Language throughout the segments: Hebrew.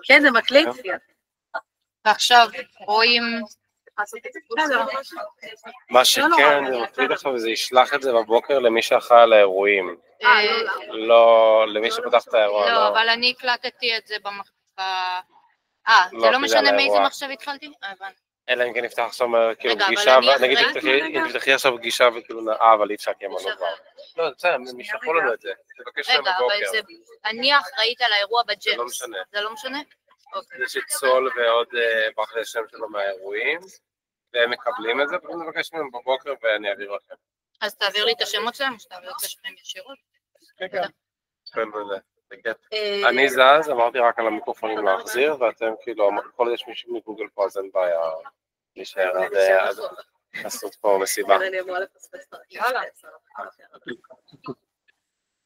כן, זה מקליט. ועכשיו רואים... מה שכן, זה מקליט עכשיו, זה ישלח את זה בבוקר למי שאחראי על האירועים. לא, למי שפתח את האירוע. לא, אבל אני הקלטתי את זה זה לא משנה מאיזה מחשב התחלתי? אלא אם כן נפתח עכשיו כאילו פגישה, נגיד תפתחי עכשיו פגישה וכאילו אבל אי אפשר כמנו כבר. לא, בסדר, הם ישלחו לנו את זה, תבקש להם בבוקר. רגע, אבל אני אחראית על האירוע בג'ט. זה לא משנה. זה לא משנה? יש את סול ועוד ברח לשם שלו מהאירועים, והם מקבלים את זה, ואני מבקש מהם בבוקר ואני אעביר לכם. אז תעביר לי את השמות שלהם, או שתעביר את השמות ישירות? כן, כן. אני זז, אמרתי רק על המיקרופונים להחזיר, ואתם כאילו, כל עוד יש מישהו מגוגל פה, אז אין בעיה להישאר עד לעשות פה מסיבה.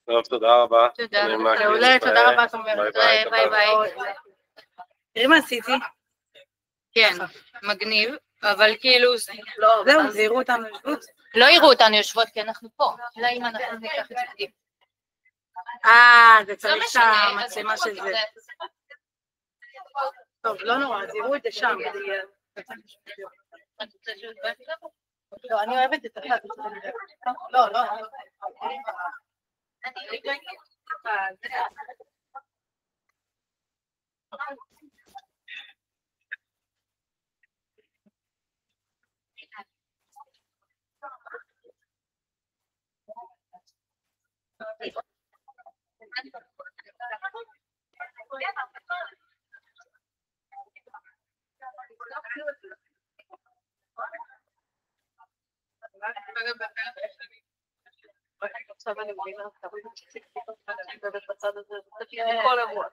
טוב, תודה רבה. תודה רבה, ביי ביי. תראי מה עשיתי? כן, מגניב, אבל כאילו... זהו, זה יראו אותנו יושבות? לא יראו אותנו יושבות, כי אנחנו פה. אלא אם אנחנו ניקח את זה. זה צריך את המצלמה של זה. טוב, לא נורא, אז יראו את זה שם. לא, אני אוהבת את זה. לא, לא. עכשיו אני מבינה, תמיד בצד הזה, תמיד כל אירוע.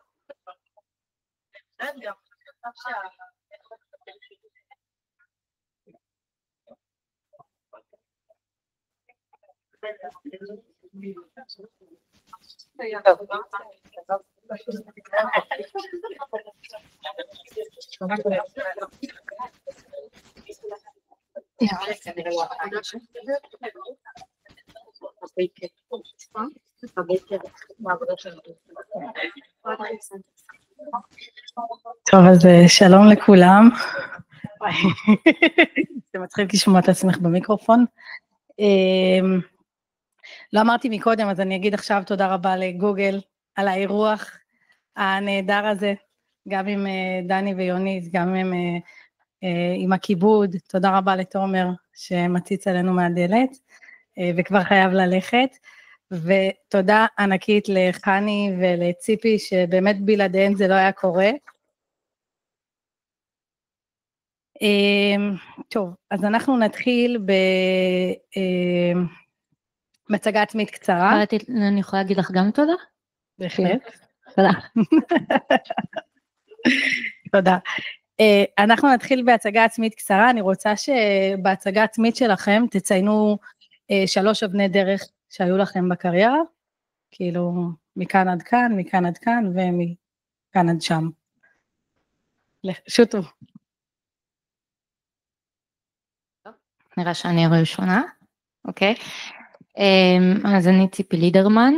טוב, אז שלום לכולם. זה מצחיק לשמוע את עצמך במיקרופון. לא אמרתי מקודם, אז אני אגיד עכשיו תודה רבה לגוגל על האירוח הנהדר הזה, גם עם דני ויוניס, גם עם הכיבוד. תודה רבה לתומר שמציץ עלינו מהדלת, וכבר חייב ללכת. ותודה ענקית לחני ולציפי, שבאמת בלעדיהן זה לא היה קורה. טוב, אז אנחנו נתחיל בהצגה עצמית קצרה. אני יכולה להגיד לך גם תודה? בהחלט. תודה. תודה. אנחנו נתחיל בהצגה עצמית קצרה. אני רוצה שבהצגה עצמית שלכם תציינו 3 אבני דרך שהיו לכם בקריירה, כאילו מכאן עד כאן, מכאן עד כאן ומכאן עד שם. שוטו. נראה שאני הראשונה, אוקיי. אז אני ציפי לידרמן,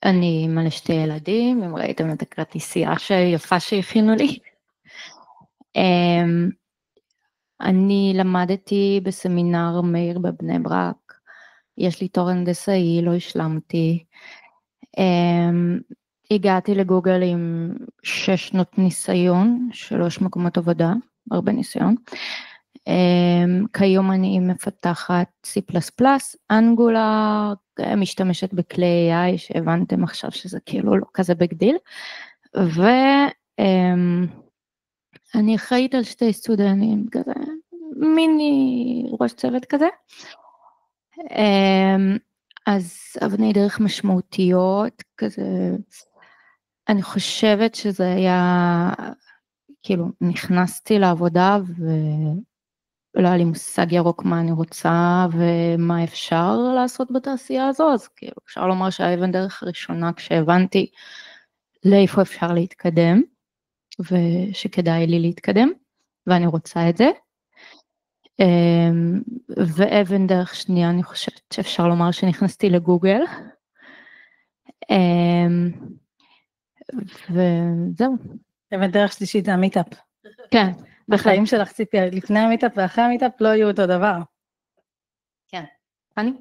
אני אמא ל2 ילדים, אם ראיתם את הכרטיסייה יפה שהכינו לי. אני למדתי בסמינר מאיר בבני ברק, יש לי תואר הנדסאי, לא השלמתי. הגעתי לגוגל עם 6 שנות ניסיון, 3 מקומות עבודה, הרבה ניסיון. כיום אני מפתחת C++, אנגולר, משתמשת בכלי AI, שהבנתם עכשיו שזה כאילו לא כזה ביג דיל, ואני אחראית על 2 סטודנטים, כזה מיני ראש צוות כזה. אז אבני דרך משמעותיות, כזה, אני חושבת שזה היה, כאילו נכנסתי לעבודה ולא היה לי מושג ירוק מה אני רוצה ומה אפשר לעשות בתעשייה הזו, אז כאילו אפשר לומר שהאבן דרך הראשונה כשהבנתי לאיפה אפשר להתקדם, ושכדאי לי להתקדם, ואני רוצה את זה. ואבן דרך שנייה, אני חושבת שאפשר לומר שנכנסתי לגוגל, וזהו. ודרך שלישית זה המיטאפ. כן, בחיים שלך ציפי, לפני המיטאפ ואחרי המיטאפ לא יהיו אותו דבר. כן. אני?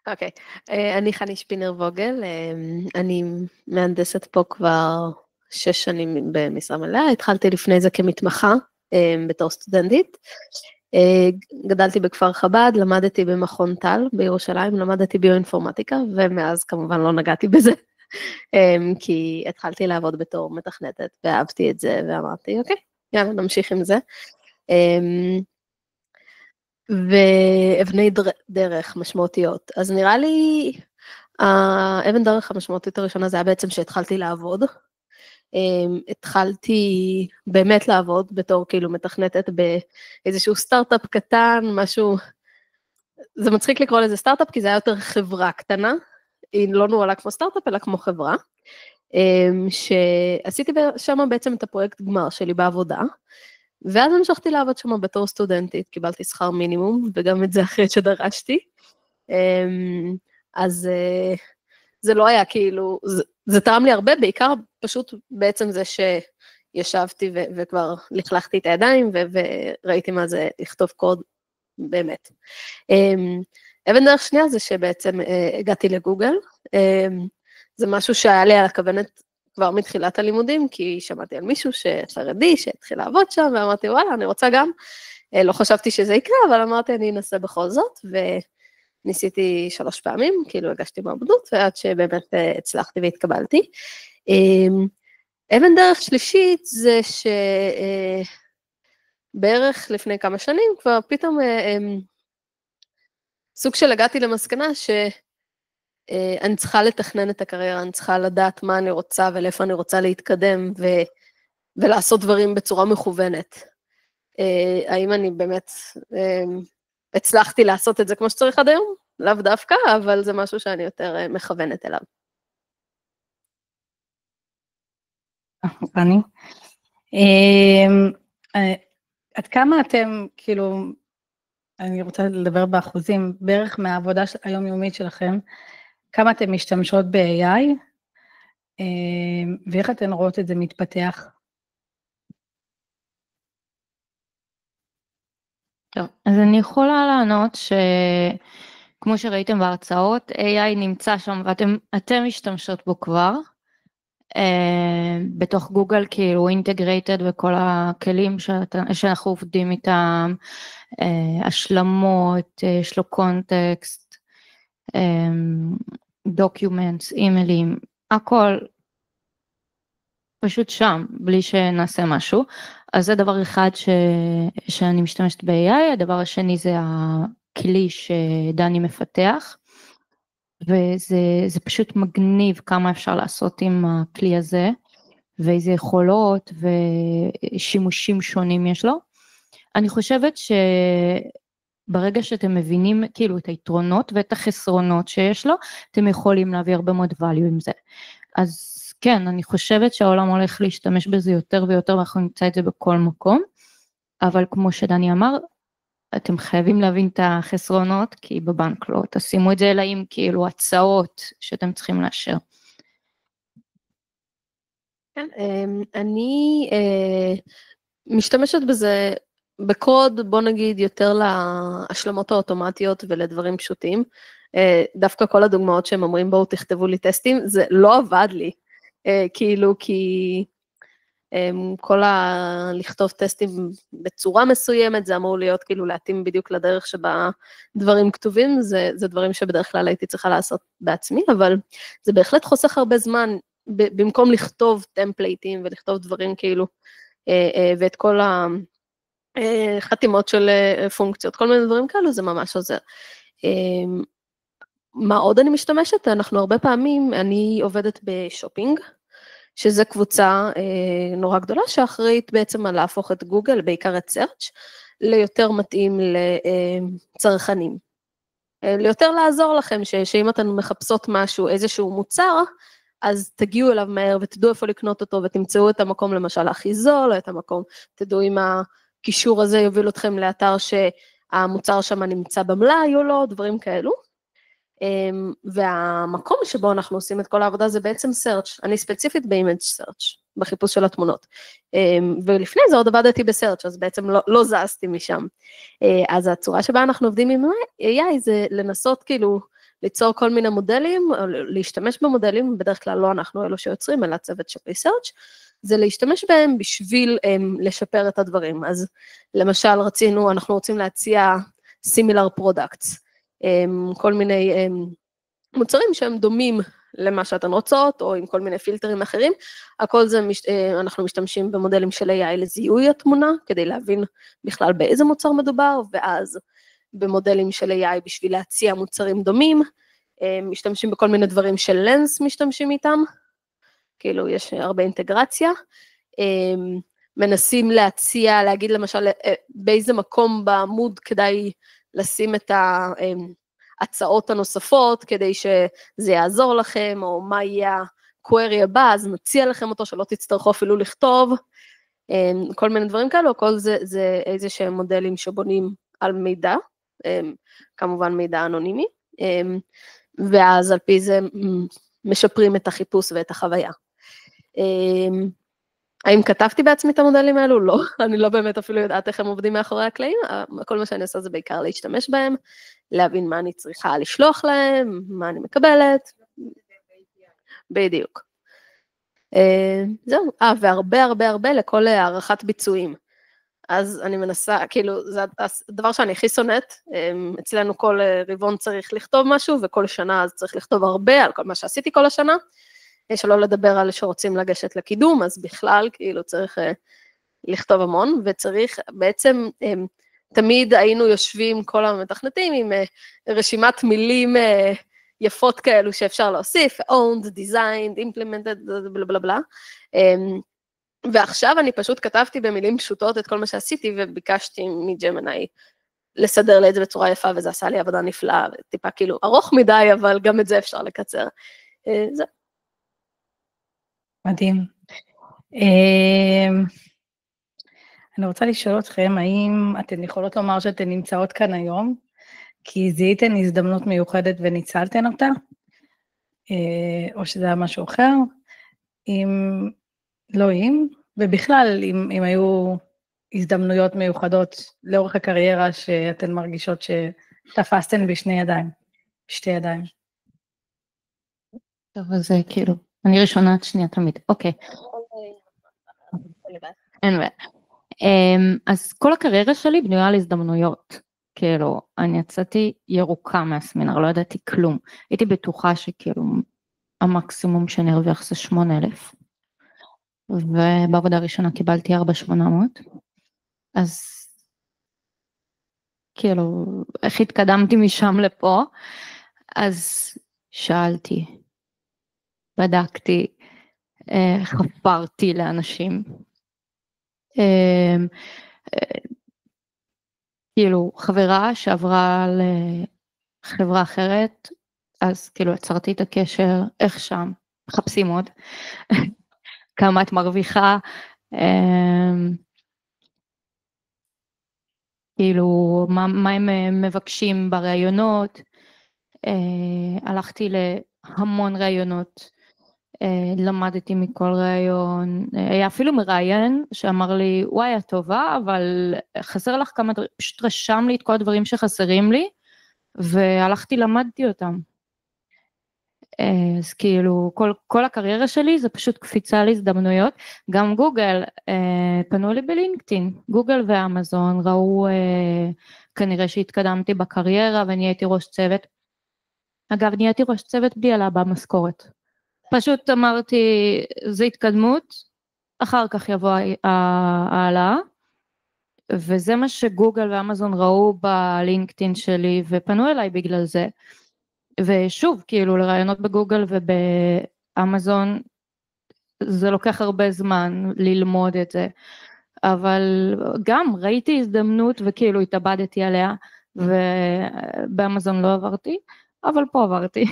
אוקיי, אני חני שפינר ווגל, אני מהנדסת פה כבר 6 שנים במשרה מלאה, התחלתי לפני זה כמתמחה בתור סטודנטית, גדלתי בכפר חב"ד, למדתי במכון טל בירושלים, למדתי ביואינפורמטיקה, ומאז כמובן לא נגעתי בזה, כי התחלתי לעבוד בתור מתכנתת, ואהבתי את זה, ואמרתי, אוקיי, יאללה, נמשיך עם זה. ואבני דרך משמעותיות. אז נראה לי, האבן דרך המשמעותית הראשונה זה היה בעצם שהתחלתי לעבוד. התחלתי באמת לעבוד בתור כאילו מתכנתת באיזשהו סטארט-אפ קטן, משהו, זה מצחיק לקרוא לזה סטארט-אפ כי זה היה יותר חברה קטנה, היא לא נועלה כמו סטארט-אפ אלא כמו חברה, שעשיתי שם בעצם את הפרויקט גמר שלי בעבודה, ואז המשכתי לעבוד שם בתור סטודנטית, קיבלתי שכר מינימום, וגם את זה אחרי שדרשתי, אז זה לא היה כאילו, זה תרם לי הרבה, בעיקר פשוט בעצם זה שישבתי וכבר לכלכתי את הידיים, וראיתי מה זה לכתוב קוד באמת. אבן דרך שנייה זה שבעצם הגעתי לגוגל, זה משהו שהיה לי על הכוונת, כבר מתחילת הלימודים, כי שמעתי על מישהו שחרדי, שהתחיל לעבוד שם, ואמרתי, וואלה, אני רוצה גם, לא חשבתי שזה יקרה, אבל אמרתי, אני אנסה בכל זאת, וניסיתי 3 פעמים, כאילו הגשתי מעבדות, ועד שבאמת הצלחתי והתקבלתי. אבן דרך שלישית, זה שבערך לפני כמה שנים, כבר פתאום סוג של הגעתי למסקנה, אני צריכה לתכנן את הקריירה, אני צריכה לדעת מה אני רוצה ולאיפה אני רוצה להתקדם ולעשות דברים בצורה מכוונת. האם אני באמת הצלחתי לעשות את זה כמו שצריך עד היום? לאו דווקא, אבל זה משהו שאני יותר מכוונת אליו. אני. עד כמה אתם, כאילו, אני רוצה לדבר באחוזים, בערך מהעבודה היומיומית שלכם, כמה אתם משתמשות ב-AI, ואיך אתן רואות את זה מתפתח? טוב, אז אני יכולה לענות שכמו שראיתם בהרצאות, AI נמצא שם ואתם משתמשות בו כבר, בתוך גוגל כאילו אינטגרייטד וכל הכלים שאנחנו עובדים איתם, השלמות, יש לו קונטקסט, דוקיומנטס, אימיילים, הכל פשוט שם, בלי שנעשה משהו. אז זה דבר אחד שאני משתמשת ב-AI, הדבר השני זה הכלי שדני מפתח, וזה פשוט מגניב כמה אפשר לעשות עם הכלי הזה, ואיזה יכולות ושימושים שונים יש לו. אני חושבת ברגע שאתם מבינים כאילו את היתרונות ואת החסרונות שיש לו, אתם יכולים להביא הרבה מאוד value עם זה. אז כן, אני חושבת שהעולם הולך להשתמש בזה יותר ויותר, ואנחנו נמצא את זה בכל מקום, אבל כמו שדני אמר, אתם חייבים להבין את החסרונות, כי בבנק לא, תשימו את זה אלא עם כאילו הצעות שאתם צריכים לאשר. כן, אני משתמשת בזה בקוד, בוא נגיד, יותר להשלמות האוטומטיות ולדברים פשוטים. דווקא כל הדוגמאות שהם אומרים, בואו תכתבו לי טסטים, זה לא עבד לי. כאילו, כי כל לכתוב טסטים בצורה מסוימת, זה אמור להיות כאילו להתאים בדיוק לדרך שבה דברים כתובים, זה דברים שבדרך כלל הייתי צריכה לעשות בעצמי, אבל זה בהחלט חוסך הרבה זמן, במקום לכתוב טמפלייטים ולכתוב דברים כאילו, ואת כל החתימות של פונקציות, כל מיני דברים כאלו, זה ממש עוזר. מה עוד אני משתמשת? אנחנו הרבה פעמים, אני עובדת בשופינג, שזה קבוצה נורא גדולה, שאחראית בעצם על להפוך את גוגל, בעיקר את סרצ', ליותר מתאים לצרכנים. ליותר לעזור לכם, שאם אתן מחפשות משהו, איזשהו מוצר, אז תגיעו אליו מהר ותדעו איפה לקנות אותו, ותמצאו את המקום למשל הכי זול, או את המקום, תדעו אם הקישור הזה יוביל אתכם לאתר שהמוצר שם נמצא במלאי או לא, דברים כאלו. והמקום שבו אנחנו עושים את כל העבודה זה בעצם search, אני ספציפית ב-image search, בחיפוש של התמונות, ולפני זה עוד עבדתי ב-search, אז בעצם לא זזתי משם, אז הצורה שבה אנחנו עובדים עם AI זה לנסות כאילו ליצור כל מיני מודלים, להשתמש במודלים, בדרך כלל לא אנחנו אלו שיוצרים, אלא צוות של research, זה להשתמש בהם בשביל לשפר את הדברים, אז למשל אנחנו רוצים להציע similar products, כל מיני מוצרים שהם דומים למה שאתן רוצות, או עם כל מיני פילטרים אחרים, הכל זה, אנחנו משתמשים במודלים של AI לזיהוי התמונה, כדי להבין בכלל באיזה מוצר מדובר, ואז במודלים של AI בשביל להציע מוצרים דומים, משתמשים בכל מיני דברים של לנס משתמשים איתם, כאילו יש הרבה אינטגרציה, מנסים להציע, להגיד למשל באיזה מקום בעמוד כדאי לשים את ההצעות הנוספות, כדי שזה יעזור לכם, או מה יהיה הקווירי הבא, אז נציע לכם אותו, שלא תצטרכו אפילו לכתוב, כל מיני דברים כאלו, כל זה איזה שהם מודלים שבונים על מידע, כמובן מידע אנונימי, ואז על פי זה משפרים את החיפוש ואת החוויה. האם כתבתי בעצמי את המודלים האלו? לא, אני לא באמת אפילו יודעת איך הם עובדים מאחורי הקלעים, כל מה שאני עושה זה בעיקר להשתמש בהם, להבין מה אני צריכה לשלוח להם, מה אני מקבלת, בדיוק. זהו, והרבה הרבה הרבה לכל הערכת ביצועים, אז אני מנסה, כאילו, זה הדבר שאני הכי שונאת, אצלנו כל רבעון צריך לכתוב משהו, וכל שנה אז צריך לכתוב הרבה על כל מה שעשיתי כל השנה, שלא לדבר על שרוצים לגשת לקידום, אז בכלל, כאילו, צריך לכתוב המון, וצריך, בעצם, תמיד היינו יושבים כל המתכנתים עם רשימת מילים יפות כאלו שאפשר להוסיף, owned, designed, implemented, בלה בלה בלה, ועכשיו אני פשוט כתבתי במילים פשוטות את כל מה שעשיתי, וביקשתי מג'מני לסדר לי את זה בצורה יפה, וזה עשה לי עבודה נפלאה, טיפה כאילו ארוך מדי, אבל גם את זה אפשר לקצר. זה. מדהים. אני רוצה לשאול אתכם, האם אתן יכולות לומר שאתן נמצאות כאן היום, כי זיהיתן הזדמנות מיוחדת וניצלתן אותה, או שזה היה משהו אחר, ובכלל, אם היו הזדמנויות מיוחדות לאורך הקריירה, שאתן מרגישות שתפסתן בשתי ידיים. טוב, אז כאילו, אני ראשונה, שנייה תמיד, אוקיי. אין בעיה. אז כל הקריירה שלי בנויה על הזדמנויות, כאילו, אני יצאתי ירוקה מהסמינר, לא ידעתי כלום, הייתי בטוחה שכאילו, המקסימום שאני ארוויח זה 8,000, ובעבודה הראשונה קיבלתי 4,800, אז כאילו, איך התקדמתי משם לפה, אז שאלתי, בדקתי, חפרתי לאנשים, כאילו חברה שעברה לחברה אחרת, אז כאילו עצרתי את הקשר, איך שם, מחפשים עוד, כמה את מרוויחה, כאילו מה הם מבקשים ברעיונות, הלכתי להמון רעיונות, למדתי מכל רעיון, היה אפילו מראיין שאמר לי, וואי, את טובה, אבל חסר לך כמה דברים, פשוט רשם לי את כל הדברים שחסרים לי, והלכתי למדתי אותם. אז כאילו, כל הקריירה שלי זה פשוט קפיצה להזדמנויות, גם גוגל פנו לי בלינקדאין, גוגל ואמזון ראו כנראה שהתקדמתי בקריירה, ונהייתי ראש צוות, אגב, נהייתי ראש צוות בלי עלה במשכורת. פשוט אמרתי, זה התקדמות, אחר כך יבוא העלה, וזה מה שגוגל ואמזון ראו בלינקדאין שלי, ופנו אליי בגלל זה. ושוב, כאילו, לרעיונות בגוגל ובאמזון, זה לוקח הרבה זמן ללמוד את זה, אבל גם ראיתי הזדמנות וכאילו התאבדתי עליה, ובאמזון לא עברתי, אבל פה עברתי.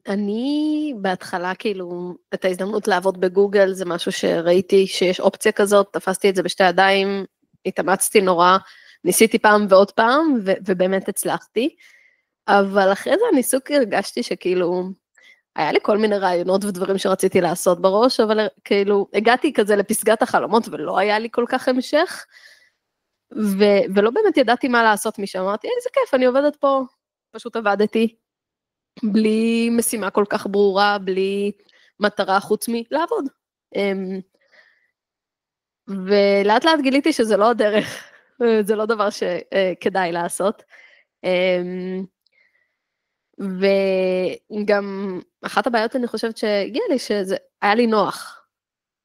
אני בהתחלה כאילו את ההזדמנות לעבוד בגוגל זה משהו שראיתי שיש אופציה כזאת, תפסתי את זה בשתי ידיים, התאמצתי נורא, ניסיתי פעם ועוד פעם, ובאמת הצלחתי, אבל אחרי זה אני סוג הרגשתי שכאילו, היה לי כל מיני רעיונות ודברים שרציתי לעשות בראש, אבל כאילו, הגעתי כזה לפסגת החלומות, ולא היה לי כל כך המשך, ולא באמת ידעתי מה לעשות משם, אמרתי, איזה כיף, אני עובדת פה, פשוט עבדתי, בלי משימה כל כך ברורה, בלי מטרה חוץ מלעבוד. ולאט לאט גיליתי שזה לא הדרך, זה לא דבר שכדאי לעשות. וגם אחת הבעיות אני חושבת שהגיעה לי, שזה היה לי נוח.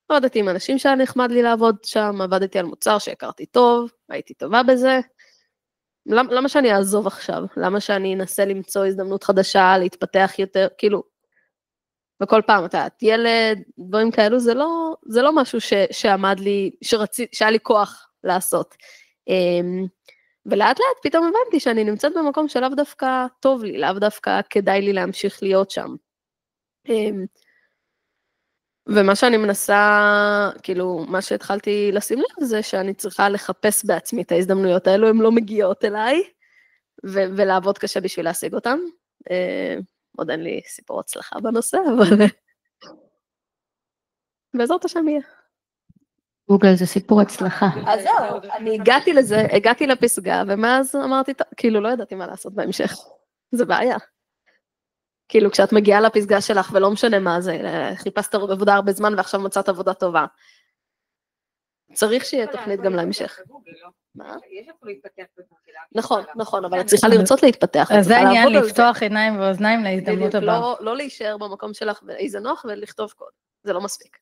עבדתי עם אנשים שהיה נחמד לי לעבוד שם, עבדתי על מוצר שהכרתי טוב, הייתי טובה בזה. למה שאני אעזוב עכשיו? למה שאני אנסה למצוא הזדמנות חדשה, להתפתח יותר, כאילו, וכל פעם, ילד, דברים כאלו, זה לא משהו שעמד לי, שהיה לי כוח לעשות. ולאט לאט פתאום הבנתי שאני נמצאת במקום שלאו דווקא טוב לי, לאו דווקא כדאי לי להמשיך להיות שם. ומה שאני מנסה, כאילו, מה שהתחלתי לשים לב זה שאני צריכה לחפש בעצמי את ההזדמנויות האלו, הן לא מגיעות אליי, ולעבוד קשה בשביל להשיג אותן. עוד אין לי סיפור הצלחה בנושא, אבל בעזרת השם יהיה. גוגל זה סיפור הצלחה. אז זהו, אני הגעתי לזה, הגעתי לפסגה, ומאז אמרתי, כאילו לא ידעתי מה לעשות בהמשך. זה בעיה. כאילו כשאת מגיעה לפסגה שלך, ולא משנה מה זה, חיפשת עבודה הרבה זמן, ועכשיו מצאת עבודה טובה. צריך שיהיה תוכנית גם להמשך. מה? נכון, אבל את צריכה לרצות להתפתח. אז זה העניין לפתוח עיניים ואוזניים להזדמנות הבאה. לא להישאר במקום שלך, ואיזה נוח, ולכתוב קוד. זה לא מספיק.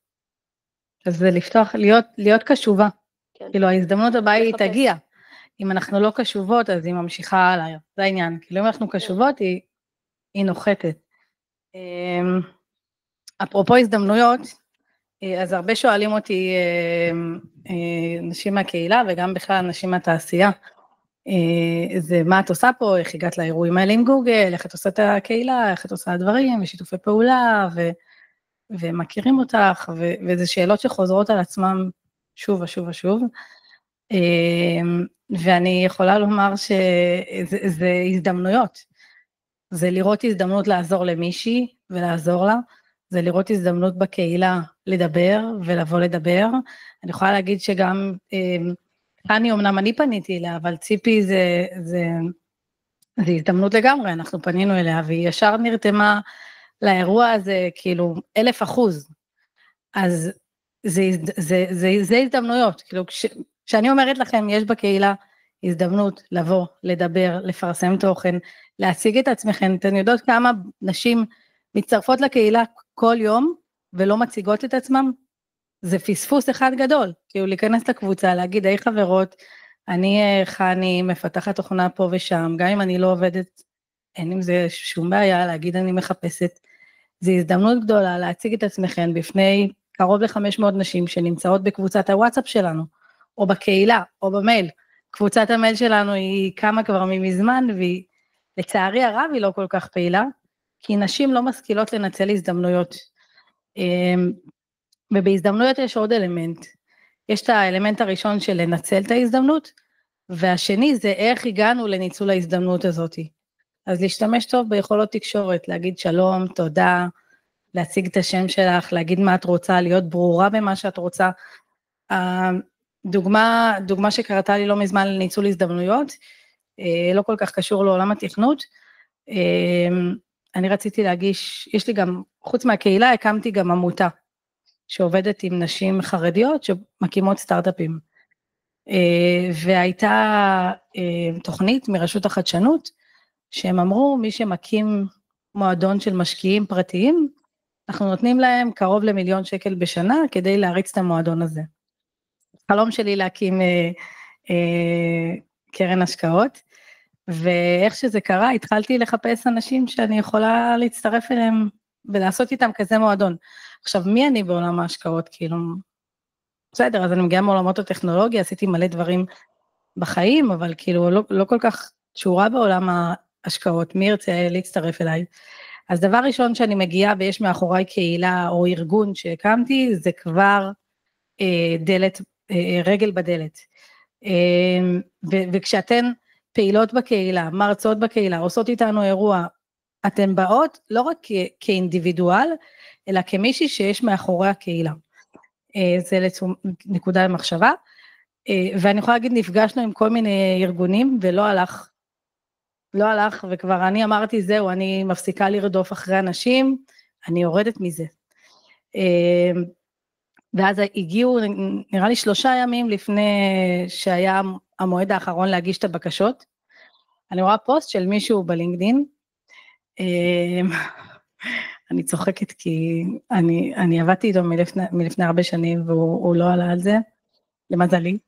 אז זה לפתוח, להיות קשובה. כאילו ההזדמנות הבאה היא תגיע. אם אנחנו לא קשובות, אז היא ממשיכה הלאה. זה העניין. כאילו אם אנחנו קשובות, היא נוחתת. אפרופו הזדמנויות, אז הרבה שואלים אותי נשים מהקהילה, וגם בכלל נשים מהתעשייה, זה מה את עושה פה, איך הגעת לאירועים האלה עם גוגל, איך את עושה את הקהילה, איך את עושה דברים, ושיתופי פעולה, ומכירים אותך, וזה שאלות שחוזרות על עצמם שוב ושוב ושוב, ואני יכולה לומר שזה הזדמנויות, זה לראות הזדמנות לעזור למישהי ולעזור לה, זה לראות הזדמנות בקהילה לדבר ולבוא לדבר. אני יכולה להגיד שגם, אמנם אני פניתי אליה, אבל ציפי זה הזדמנות לגמרי, אנחנו פנינו אליה, והיא ישר נרתמה לאירוע הזה, כאילו 1000%. אז זה הזדמנויות, כאילו כשאני אומרת לכם, יש בקהילה הזדמנות לבוא, לדבר, לפרסם תוכן, להציג את עצמכם, אתן יודעות כמה נשים מצטרפות לקהילה כל יום, ולא מציגות את עצמם, זה פספוס אחד גדול, כאילו להיכנס לקבוצה, להגיד, היי חברות, אני חני, מפתחת תוכנה פה ושם, גם אם אני לא עובדת, אין עם זה שום בעיה, להגיד אני מחפשת, זו הזדמנות גדולה להציג את עצמכם בפני קרוב ל-500 נשים שנמצאות בקבוצת הוואטסאפ שלנו, או בקהילה, או במייל, קבוצת המייל שלנו היא קמה כבר מזמן, והיא לצערי הרב היא לא כל כך פעילה, כי נשים לא משכילות לנצל הזדמנויות, ובהזדמנויות יש עוד אלמנט, יש את האלמנט הראשון של לנצל את ההזדמנות, והשני זה איך הגענו לניצול ההזדמנות הזאת, אז להשתמש טוב ביכולות תקשורת, להגיד שלום, תודה, להציג את השם שלך, להגיד מה את רוצה, להיות ברורה במה שאת רוצה, דוגמה שקראתה לי לא מזמן לניצול הזדמנויות, לא כל כך קשור לעולם התכנות, אני רציתי להגיש, יש לי גם, חוץ מהקהילה, הקמתי גם עמותה, שעובדת עם נשים חרדיות, שמקימות סטארט-אפים, והייתה תוכנית מרשות החדשנות, שהם אמרו, מי שמקים מועדון של משקיעים פרטיים, אנחנו נותנים להם קרוב ל1,000,000 שקל בשנה, כדי להריץ את המועדון הזה. חלום שלי להקים קרן השקעות, ואיך שזה קרה, התחלתי לחפש אנשים שאני יכולה להצטרף אליהם, ולעשות איתם כזה מועדון. עכשיו, מי אני בעולם ההשקעות? כאילו, בסדר, אז אני מגיעה מעולמות הטכנולוגיה, עשיתי מלא דברים בחיים, אבל כאילו, לא כל כך תשורה בעולם ההשקעות, מי ירצה להצטרף אליי? אז דבר ראשון שאני מגיעה, ויש מאחוריי קהילה או ארגון שהקמתי, זה כבר רגל בדלת. וכשאתן פעילות בקהילה, מרצות בקהילה, עושות איתנו אירוע, אתן באות לא רק כאינדיבידואל, אלא כמישהי שיש מאחורי הקהילה. זה נקודה למחשבה, ואני יכולה להגיד, נפגשנו עם כל מיני ארגונים, ולא הלך, וכבר אני אמרתי, זהו, אני מפסיקה לרדוף אחרי אנשים, אני יורדת מזה. ואז הגיעו, נראה לי 3 ימים לפני שהיה המועד האחרון להגיש את הבקשות, אני רואה פוסט של מישהו בלינקדין, אני צוחקת כי אני עבדתי איתו מלפני הרבה שנים, והוא לא עלה על זה, למזלי,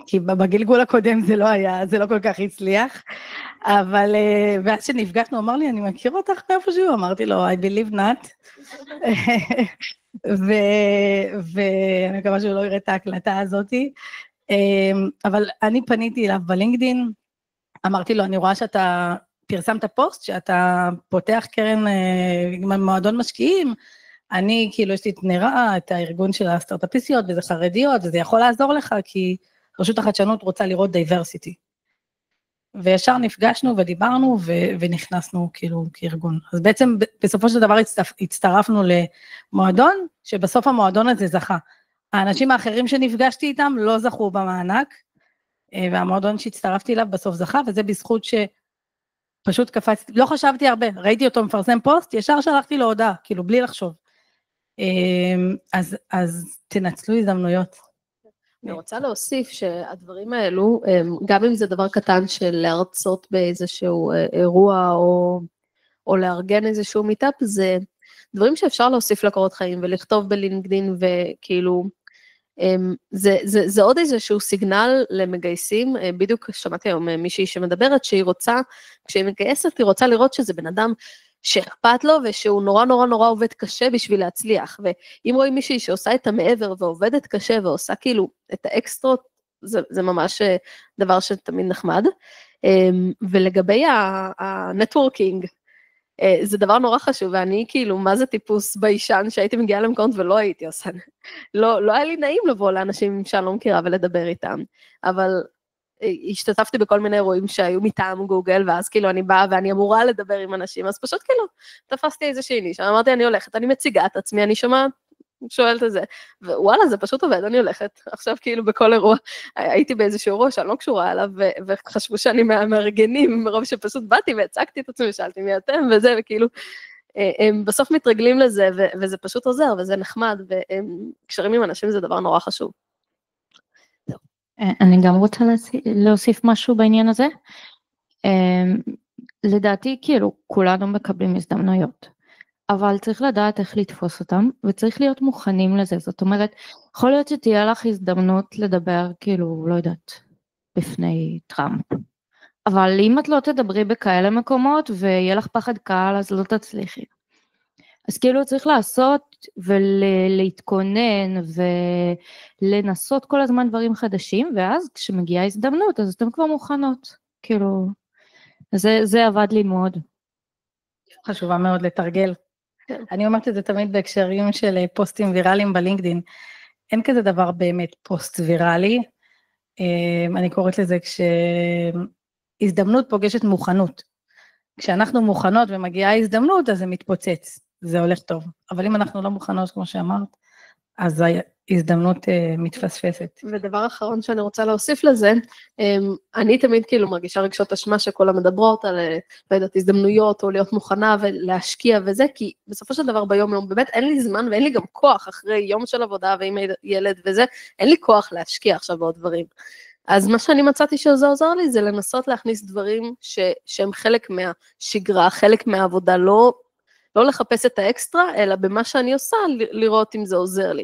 כי בגלגול הקודם זה לא כל כך הצליח, אבל, ואז שנפגשנו, אמר לי, אני מכיר אותך מאיפשהו, אמרתי לו, I believe not, ואני מקווה שהוא לא יראה את ההקלטה הזאת, אבל אני פניתי אליו בלינקדין, אמרתי לו, אני רואה שאתה פרסמת פוסט, שאתה פותח קרן מועדון משקיעים, אני כאילו יש לי את נראה, את הארגון של הסטארט-אפיסטיות, וזה חרדיות, וזה יכול לעזור לך, כי רשות החדשנות רוצה לראות דייברסיטי. וישר נפגשנו ודיברנו, ונכנסנו כאילו כארגון. אז בעצם בסופו של דבר הצטרפנו למועדון, שבסוף המועדון הזה זכה. האנשים האחרים שנפגשתי איתם לא זכו במענק, והמועדון שהצטרפתי אליו בסוף זכה, וזה בזכות שפשוט קפצתי, לא חשבתי הרבה, ראיתי אותו מפרסם פוסט, ישר שלחתי לו הודעה, כאילו בלי לחשוב. אז תנצלו הזדמנויות. אני רוצה להוסיף שהדברים האלו, גם אם זה דבר קטן של להרצות באיזשהו אירוע, או לארגן איזשהו מיטאפ, זה דברים שאפשר להוסיף לקורות חיים, ולכתוב בלינקדין, וכאילו, זה עוד איזשהו סיגנל למגייסים, בדיוק שמעתי היום מישהי שמדברת, שהיא רוצה, כשהיא מגייסת, היא רוצה לראות שזה בן אדם שאכפת לו, ושהוא נורא נורא נורא עובד קשה בשביל להצליח, ואם רואים מישהי שעושה את המעבר, ועובדת קשה, ועושה כאילו את האקסטרות, זה ממש דבר שתמיד נחמד, ולגבי הנטוורקינג, זה דבר נורא חשוב, ואני כאילו, מה זה טיפוס ביישן, שהייתי מגיעה למקומות ולא הייתי עושה, לא היה לי נעים לבוא לאנשים שאני לא מכירה ולדבר איתם, אבל השתתפתי בכל מיני אירועים שהיו מטעם גוגל, ואז כאילו אני באה ואני אמורה לדבר עם אנשים, אז פשוט כאילו תפסתי איזושהי נישה, אמרתי אני הולכת, אני מציגה את עצמי, אני שואלת את זה, ווואלה זה פשוט עובד, אני הולכת, עכשיו כאילו בכל אירוע, הייתי באיזשהו אירוע שאני לא קשורה אליו, וחשבו שאני מהמארגנים, מרוב שפשוט באתי והצגתי את עצמי, ושאלתי מי אתם וזה, וכאילו, הם בסוף מתרגלים לזה, וזה פשוט עוזר, וזה נחמד, וקשרים עם אנשים זה דבר נורא חשוב. אני גם רוצה להוסיף משהו בעניין הזה. לדעתי, כאילו, כולנו מקבלים הזדמנויות, אבל צריך לדעת איך לתפוס אותם, וצריך להיות מוכנים לזה. זאת אומרת, יכול להיות שתהיה לך הזדמנות לדבר, כאילו, לא יודעת, בפני טראמפ. אבל אם את לא תדברי בכאלה מקומות, ויהיה לך פחד קהל, אז לא תצליחי. אז כאילו צריך לעשות ולהתכונן ולנסות כל הזמן דברים חדשים, ואז כשמגיעה הזדמנות, אז אתם כבר מוכנות. כאילו, זה עבד לי מאוד. חשובה מאוד לתרגל. אני אומרת את זה תמיד בהקשרים של פוסטים ויראליים בלינקדין. אין כזה דבר באמת פוסט ויראלי. אני קוראת לזה כשהזדמנות פוגשת מוכנות. כשאנחנו מוכנות ומגיעה הזדמנות, אז זה מתפוצץ. זה הולך טוב, אבל אם אנחנו לא מוכנות, כמו שאמרת, אז ההזדמנות מתפספסת. ודבר אחרון שאני רוצה להוסיף לזה, אני תמיד כאילו מרגישה רגשות אשמה שכל המדברות על, לא יודעת, הזדמנויות, או להיות מוכנה ולהשקיע וזה, כי בסופו של דבר ביום יום, באמת אין לי זמן ואין לי גם כוח אחרי יום של עבודה ועם ילד וזה, אין לי כוח להשקיע עכשיו בעוד דברים. אז מה שאני מצאתי שזה עוזר לי, זה לנסות להכניס דברים שהם חלק מהשגרה, חלק מהעבודה, לא לחפש את האקסטרה, אלא במה שאני עושה, לראות אם זה עוזר לי.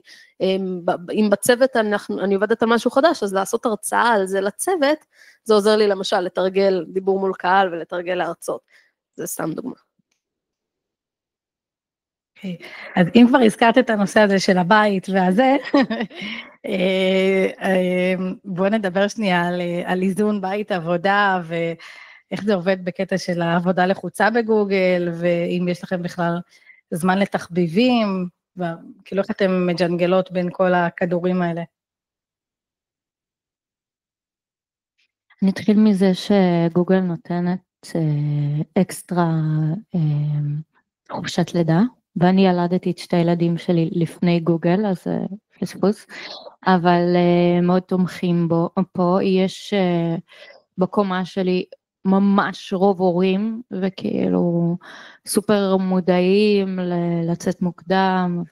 אם בצוות אני עובדת על משהו חדש, אז לעשות הרצאה על זה לצוות, זה עוזר לי למשל לתרגל דיבור מול קהל ולתרגל להרצות. זה סתם דוגמה. אז אם כבר הזכרת את הנושא הזה של הבית והזה, בואו נדבר שנייה על איזון בית עבודה, ואיך זה עובד בקטע של העבודה לחוצה בגוגל, ואם יש לכם בכלל זמן לתחביבים, וכאילו איך אתם מג'נגלות בין כל הכדורים האלה. נתחיל מזה שגוגל נותנת אקסטרה חופשת לידה, ואני ילדתי את 2 ילדים שלי לפני גוגל, אז פספוס, אבל מאוד תומכים בו. פה יש בקומה שלי ממש רוב הורים, וכאילו סופר מודעים לצאת מוקדם,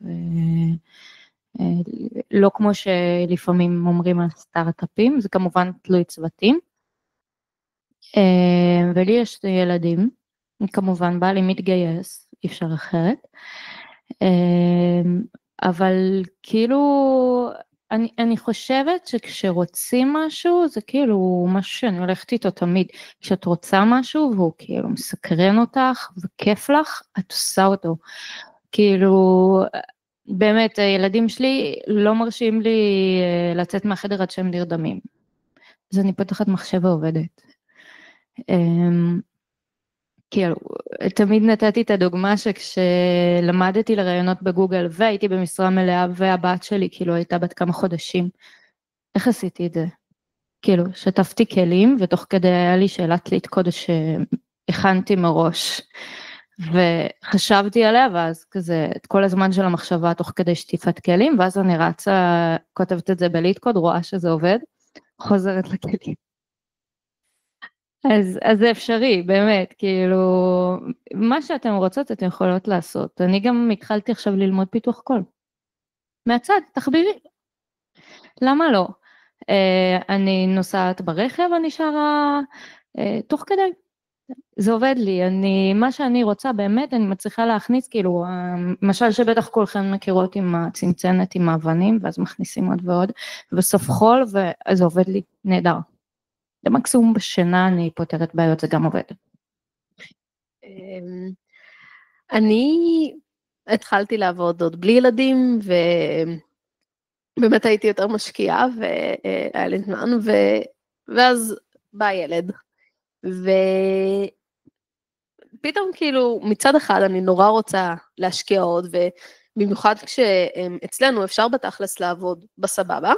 לא כמו שלפעמים אומרים על סטארט-אפים, זה כמובן תלוי צוותים. ולי יש 2 ילדים, כמובן בעלי מתגייס, אי אפשר אחרת, אבל כאילו אני חושבת שכשרוצים משהו זה כאילו משהו שאני הולכת איתו תמיד, כשאת רוצה משהו והוא כאילו מסקרן אותך וכיף לך, את עושה אותו, כאילו באמת הילדים שלי לא מרשים לי לצאת מהחדר עד שהם נרדמים, אז אני פותחת מחשב ועובדת. כאילו, תמיד נתתי את הדוגמה שכשלמדתי לרעיונות בגוגל והייתי במשרה מלאה והבת שלי כאילו הייתה בת כמה חודשים, איך עשיתי את זה? כאילו, שטפתי כלים ותוך כדי היה לי שאלת להתקוד שהכנתי מראש וחשבתי עליה ואז כזה את כל הזמן של המחשבה תוך כדי שטיפת כלים ואז אני רצה, כותבת את זה בלהתקוד, רואה שזה עובד, חוזרת לכלים. אז זה אפשרי, באמת, כאילו, מה שאתם רוצות, אתם יכולות לעשות. אני גם התחלתי עכשיו ללמוד פיתוח קול. מהצד, תחביבי. למה לא? אני נוסעת ברכב, אני שרה תוך כדי. זה עובד לי, מה שאני רוצה באמת, אני מצליחה להכניס, כאילו, משל שבטח כולכם מכירות עם הצנצנת, עם האבנים, ואז מכניסים עוד ועוד, ובסוף חול, וזה עובד לי נהדר. למקסימום בשינה אני פותרת בעיות, זה גם עובד. אני התחלתי לעבוד עוד בלי ילדים, ובאמת הייתי יותר משקיעה, והיה לי זמן, ואז בא ילד. ופתאום כאילו מצד אחד אני נורא רוצה להשקיע עוד, ובמיוחד כשאצלנו אפשר בתכלס לעבוד בסבבה,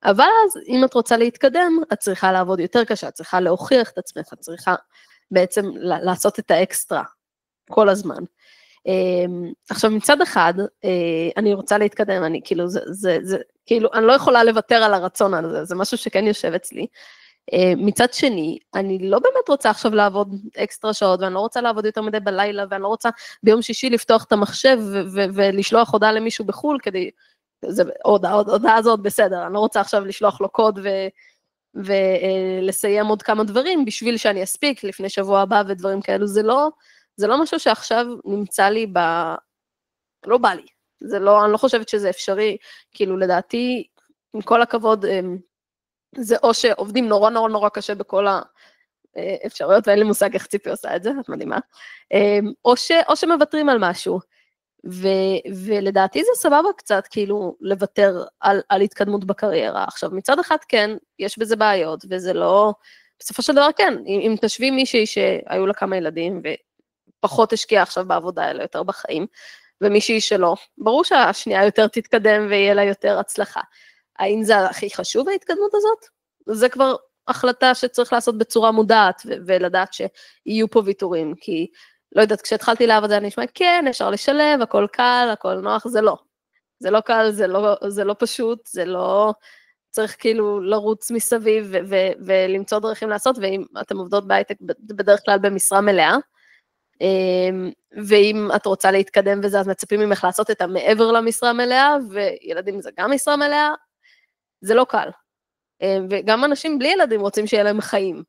אבל אז אם את רוצה להתקדם, את צריכה לעבוד יותר קשה, את צריכה להוכיח את עצמך, את צריכה בעצם לעשות את האקסטרה כל הזמן. עכשיו מצד אחד, אני רוצה להתקדם, אני כאילו, כאילו, אני לא יכולה לוותר על הרצון על זה, זה משהו שכן יושב אצלי. מצד שני, אני לא באמת רוצה עכשיו לעבוד אקסטרה שעות, ואני לא רוצה לעבוד יותר מדי בלילה, ואני לא רוצה ביום שישי לפתוח את המחשב, ולשלוח הודעה למישהו בחול, כדי, הודעה הזאת בסדר, אני לא רוצה עכשיו לשלוח לו קוד, ולסיים עוד כמה דברים, בשביל שאני אספיק לפני שבוע הבא, ודברים כאלו, זה לא משהו שעכשיו נמצא לי לא בא לי, אני לא חושבת שזה אפשרי, כאילו לדעתי, עם כל הכבוד, זה או שעובדים נורא נורא נורא קשה בכל האפשרויות, ואין לי מושג איך ציפי עושה את זה, את מדהימה, או שמוותרים על משהו, ולדעתי זה סבבה קצת, כאילו, לוותר על התקדמות בקריירה. עכשיו, מצד אחד כן, יש בזה בעיות, וזה לא, בסופו של דבר כן, אם תשבי מישהי שהיו לה כמה ילדים, ופחות השקיעה עכשיו בעבודה, אלא יותר בחיים, ומישהי שלא, ברור שהשנייה יותר תתקדם, ויהיה לה יותר הצלחה. האם זה הכי חשוב ההתקדמות הזאת? זה כבר החלטה שצריך לעשות בצורה מודעת, ולדעת שיהיו פה ויתורים, כי לא יודעת, כשהתחלתי לעבוד זה נשמע, כן, אפשר לשלב, הכל קל, הכל נוח, זה לא. זה לא קל, זה לא פשוט, זה לא, צריך כאילו לרוץ מסביב, ולמצוא דרכים לעשות, ואם אתם עובדות בהייטק, בדרך כלל במשרה מלאה, ואם את רוצה להתקדם וזה, אז מצפים ממך לעשות את המעבר למשרה מלאה, וילדים זה גם משרה מלאה, זה לא קל. וגם אנשים בלי ילדים רוצים שיהיה להם חיים.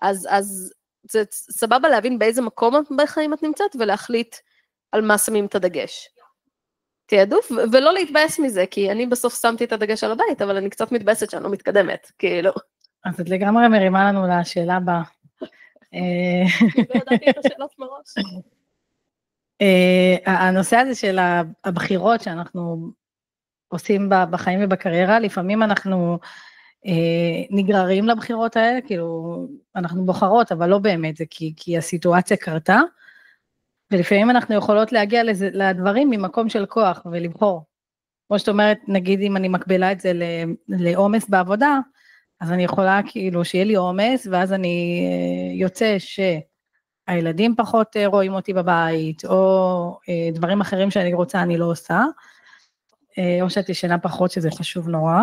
אז זה סבבה להבין באיזה מקום בחיים את נמצאת, ולהחליט על מה שמים את הדגש. תעדוף, ולא להתבאס מזה, כי אני בסוף שמתי את הדגש על הבית, אבל אני קצת מתבאסת שאני לא מתקדמת, כאילו. אז את לגמרי מרימה לנו לשאלה הבאה. לא ידעתי את השאלות מראש. הנושא הזה של הבחירות שאנחנו עושים בחיים ובקריירה, לפעמים אנחנו נגררים לבחירות האלה, כאילו אנחנו בוחרות, אבל לא באמת, זה כי הסיטואציה קרתה, ולפעמים אנחנו יכולות להגיע לדברים ממקום של כוח ולבחור. כמו שאת אומרת, נגיד אם אני מקבלה את זה לעומס בעבודה, אז אני יכולה כאילו שיהיה לי עומס, ואז אני יוצא שהילדים פחות רואים אותי בבית, או דברים אחרים שאני רוצה אני לא עושה, או שאת ישנה פחות, שזה חשוב נורא.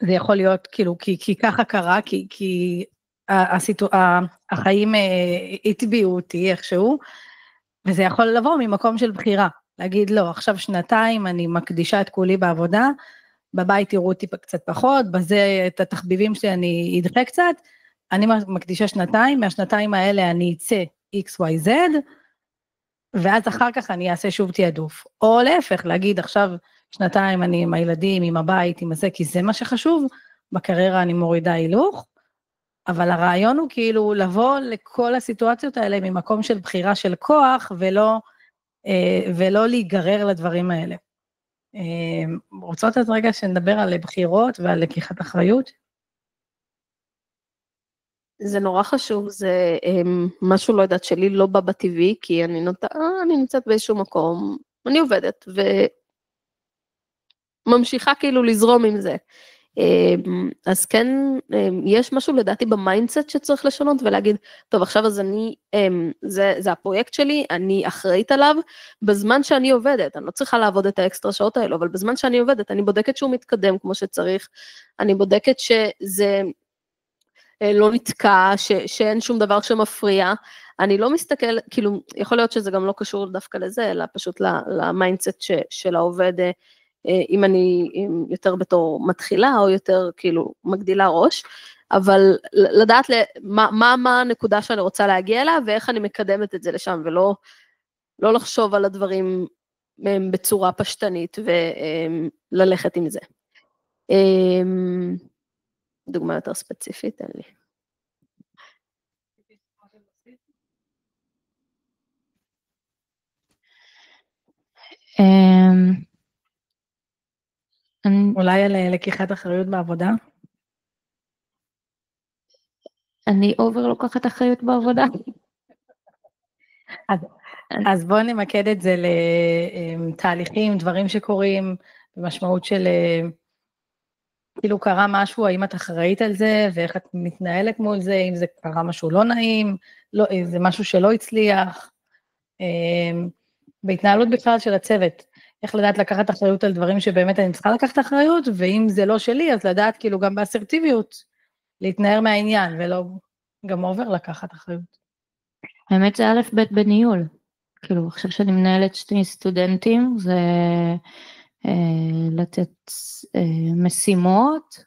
זה יכול להיות כאילו, כי ככה קרה, כי החיים הטביעו אותי איכשהו, וזה יכול לבוא ממקום של בחירה, להגיד לא, עכשיו 2 אני מקדישה את כולי בעבודה, בבית תראו אותי קצת פחות, בזה את התחביבים שלי אני אדחה קצת, אני מקדישה 2, מה2 האלה אני אצא XYZ, ואז אחר כך אני אעשה שוב תיעדוף, או להפך, להגיד עכשיו 2 אני עם הילדים, עם הבית, עם הזה, כי זה מה שחשוב, בקריירה אני מורידה הילוך, אבל הרעיון הוא כאילו לבוא לכל הסיטואציות האלה ממקום של בחירה של כוח, ולא להיגרר לדברים האלה. רוצות אז רגע שנדבר על בחירות ועל לקיחת אחריות? זה נורא חשוב, זה משהו לא יודעת שלי לא בא בטבעי, כי אני נמצאת באיזשהו מקום, אני עובדת, וממשיכה כאילו לזרום עם זה. אז כן, יש משהו לדעתי במיינדסט שצריך לשנות ולהגיד, טוב עכשיו אז זה הפרויקט שלי, אני אחראית עליו, בזמן שאני עובדת, אני לא צריכה לעבוד את האקסטרה שעות האלו, אבל בזמן שאני עובדת, אני בודקת שהוא מתקדם כמו שצריך, אני בודקת שזה לא נתקע, שאין שום דבר שמפריע, אני לא מסתכל, כאילו, יכול להיות שזה גם לא קשור דווקא לזה, אלא פשוט למיינדסט של העובד, אם אני יותר בתור מתחילה, או יותר כאילו מגדילה ראש, אבל לדעת מה הנקודה שאני רוצה להגיע אליה, ואיך אני מקדמת את זה לשם, ולא לחשוב על הדברים בצורה פשטנית, וללכת עם זה. דוגמה יותר ספציפית, אין לי. אולי על לקיחת אחריות בעבודה? אני אובר לוקחת אחריות בעבודה. אז בואו נמקד את זה לתהליכים, דברים שקורים, במשמעות של כאילו קרה משהו, האם את אחראית על זה, ואיך את מתנהלת מול זה, אם זה קרה משהו לא נעים, זה משהו שלא הצליח, בהתנהלות בכלל של הצוות, איך לדעת לקחת אחריות על דברים שבאמת אני צריכה לקחת אחריות, ואם זה לא שלי, אז לדעת כאילו גם באסרטיביות, להתנער מהעניין, ולא גם עובר לקחת אחריות. האמת זה א' ב' בניהול, כאילו עכשיו שאני מנהלת 2 סטודנטים, זה לתת משימות,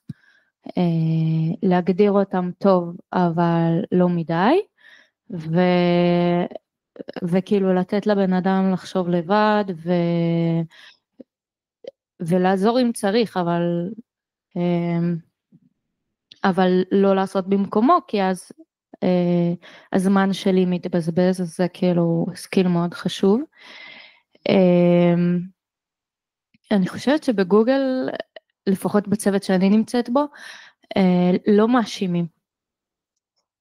להגדיר אותם טוב, אבל לא מדי, וכאילו לתת לבן אדם לחשוב לבד, ולעזור אם צריך, אבל לא לעשות במקומו, כי אז הזמן שלי מתבזבז, אז זה כאילו סקיל מאוד חשוב. אני חושבת שבגוגל, לפחות בצוות שאני נמצאת בו, לא מאשימים.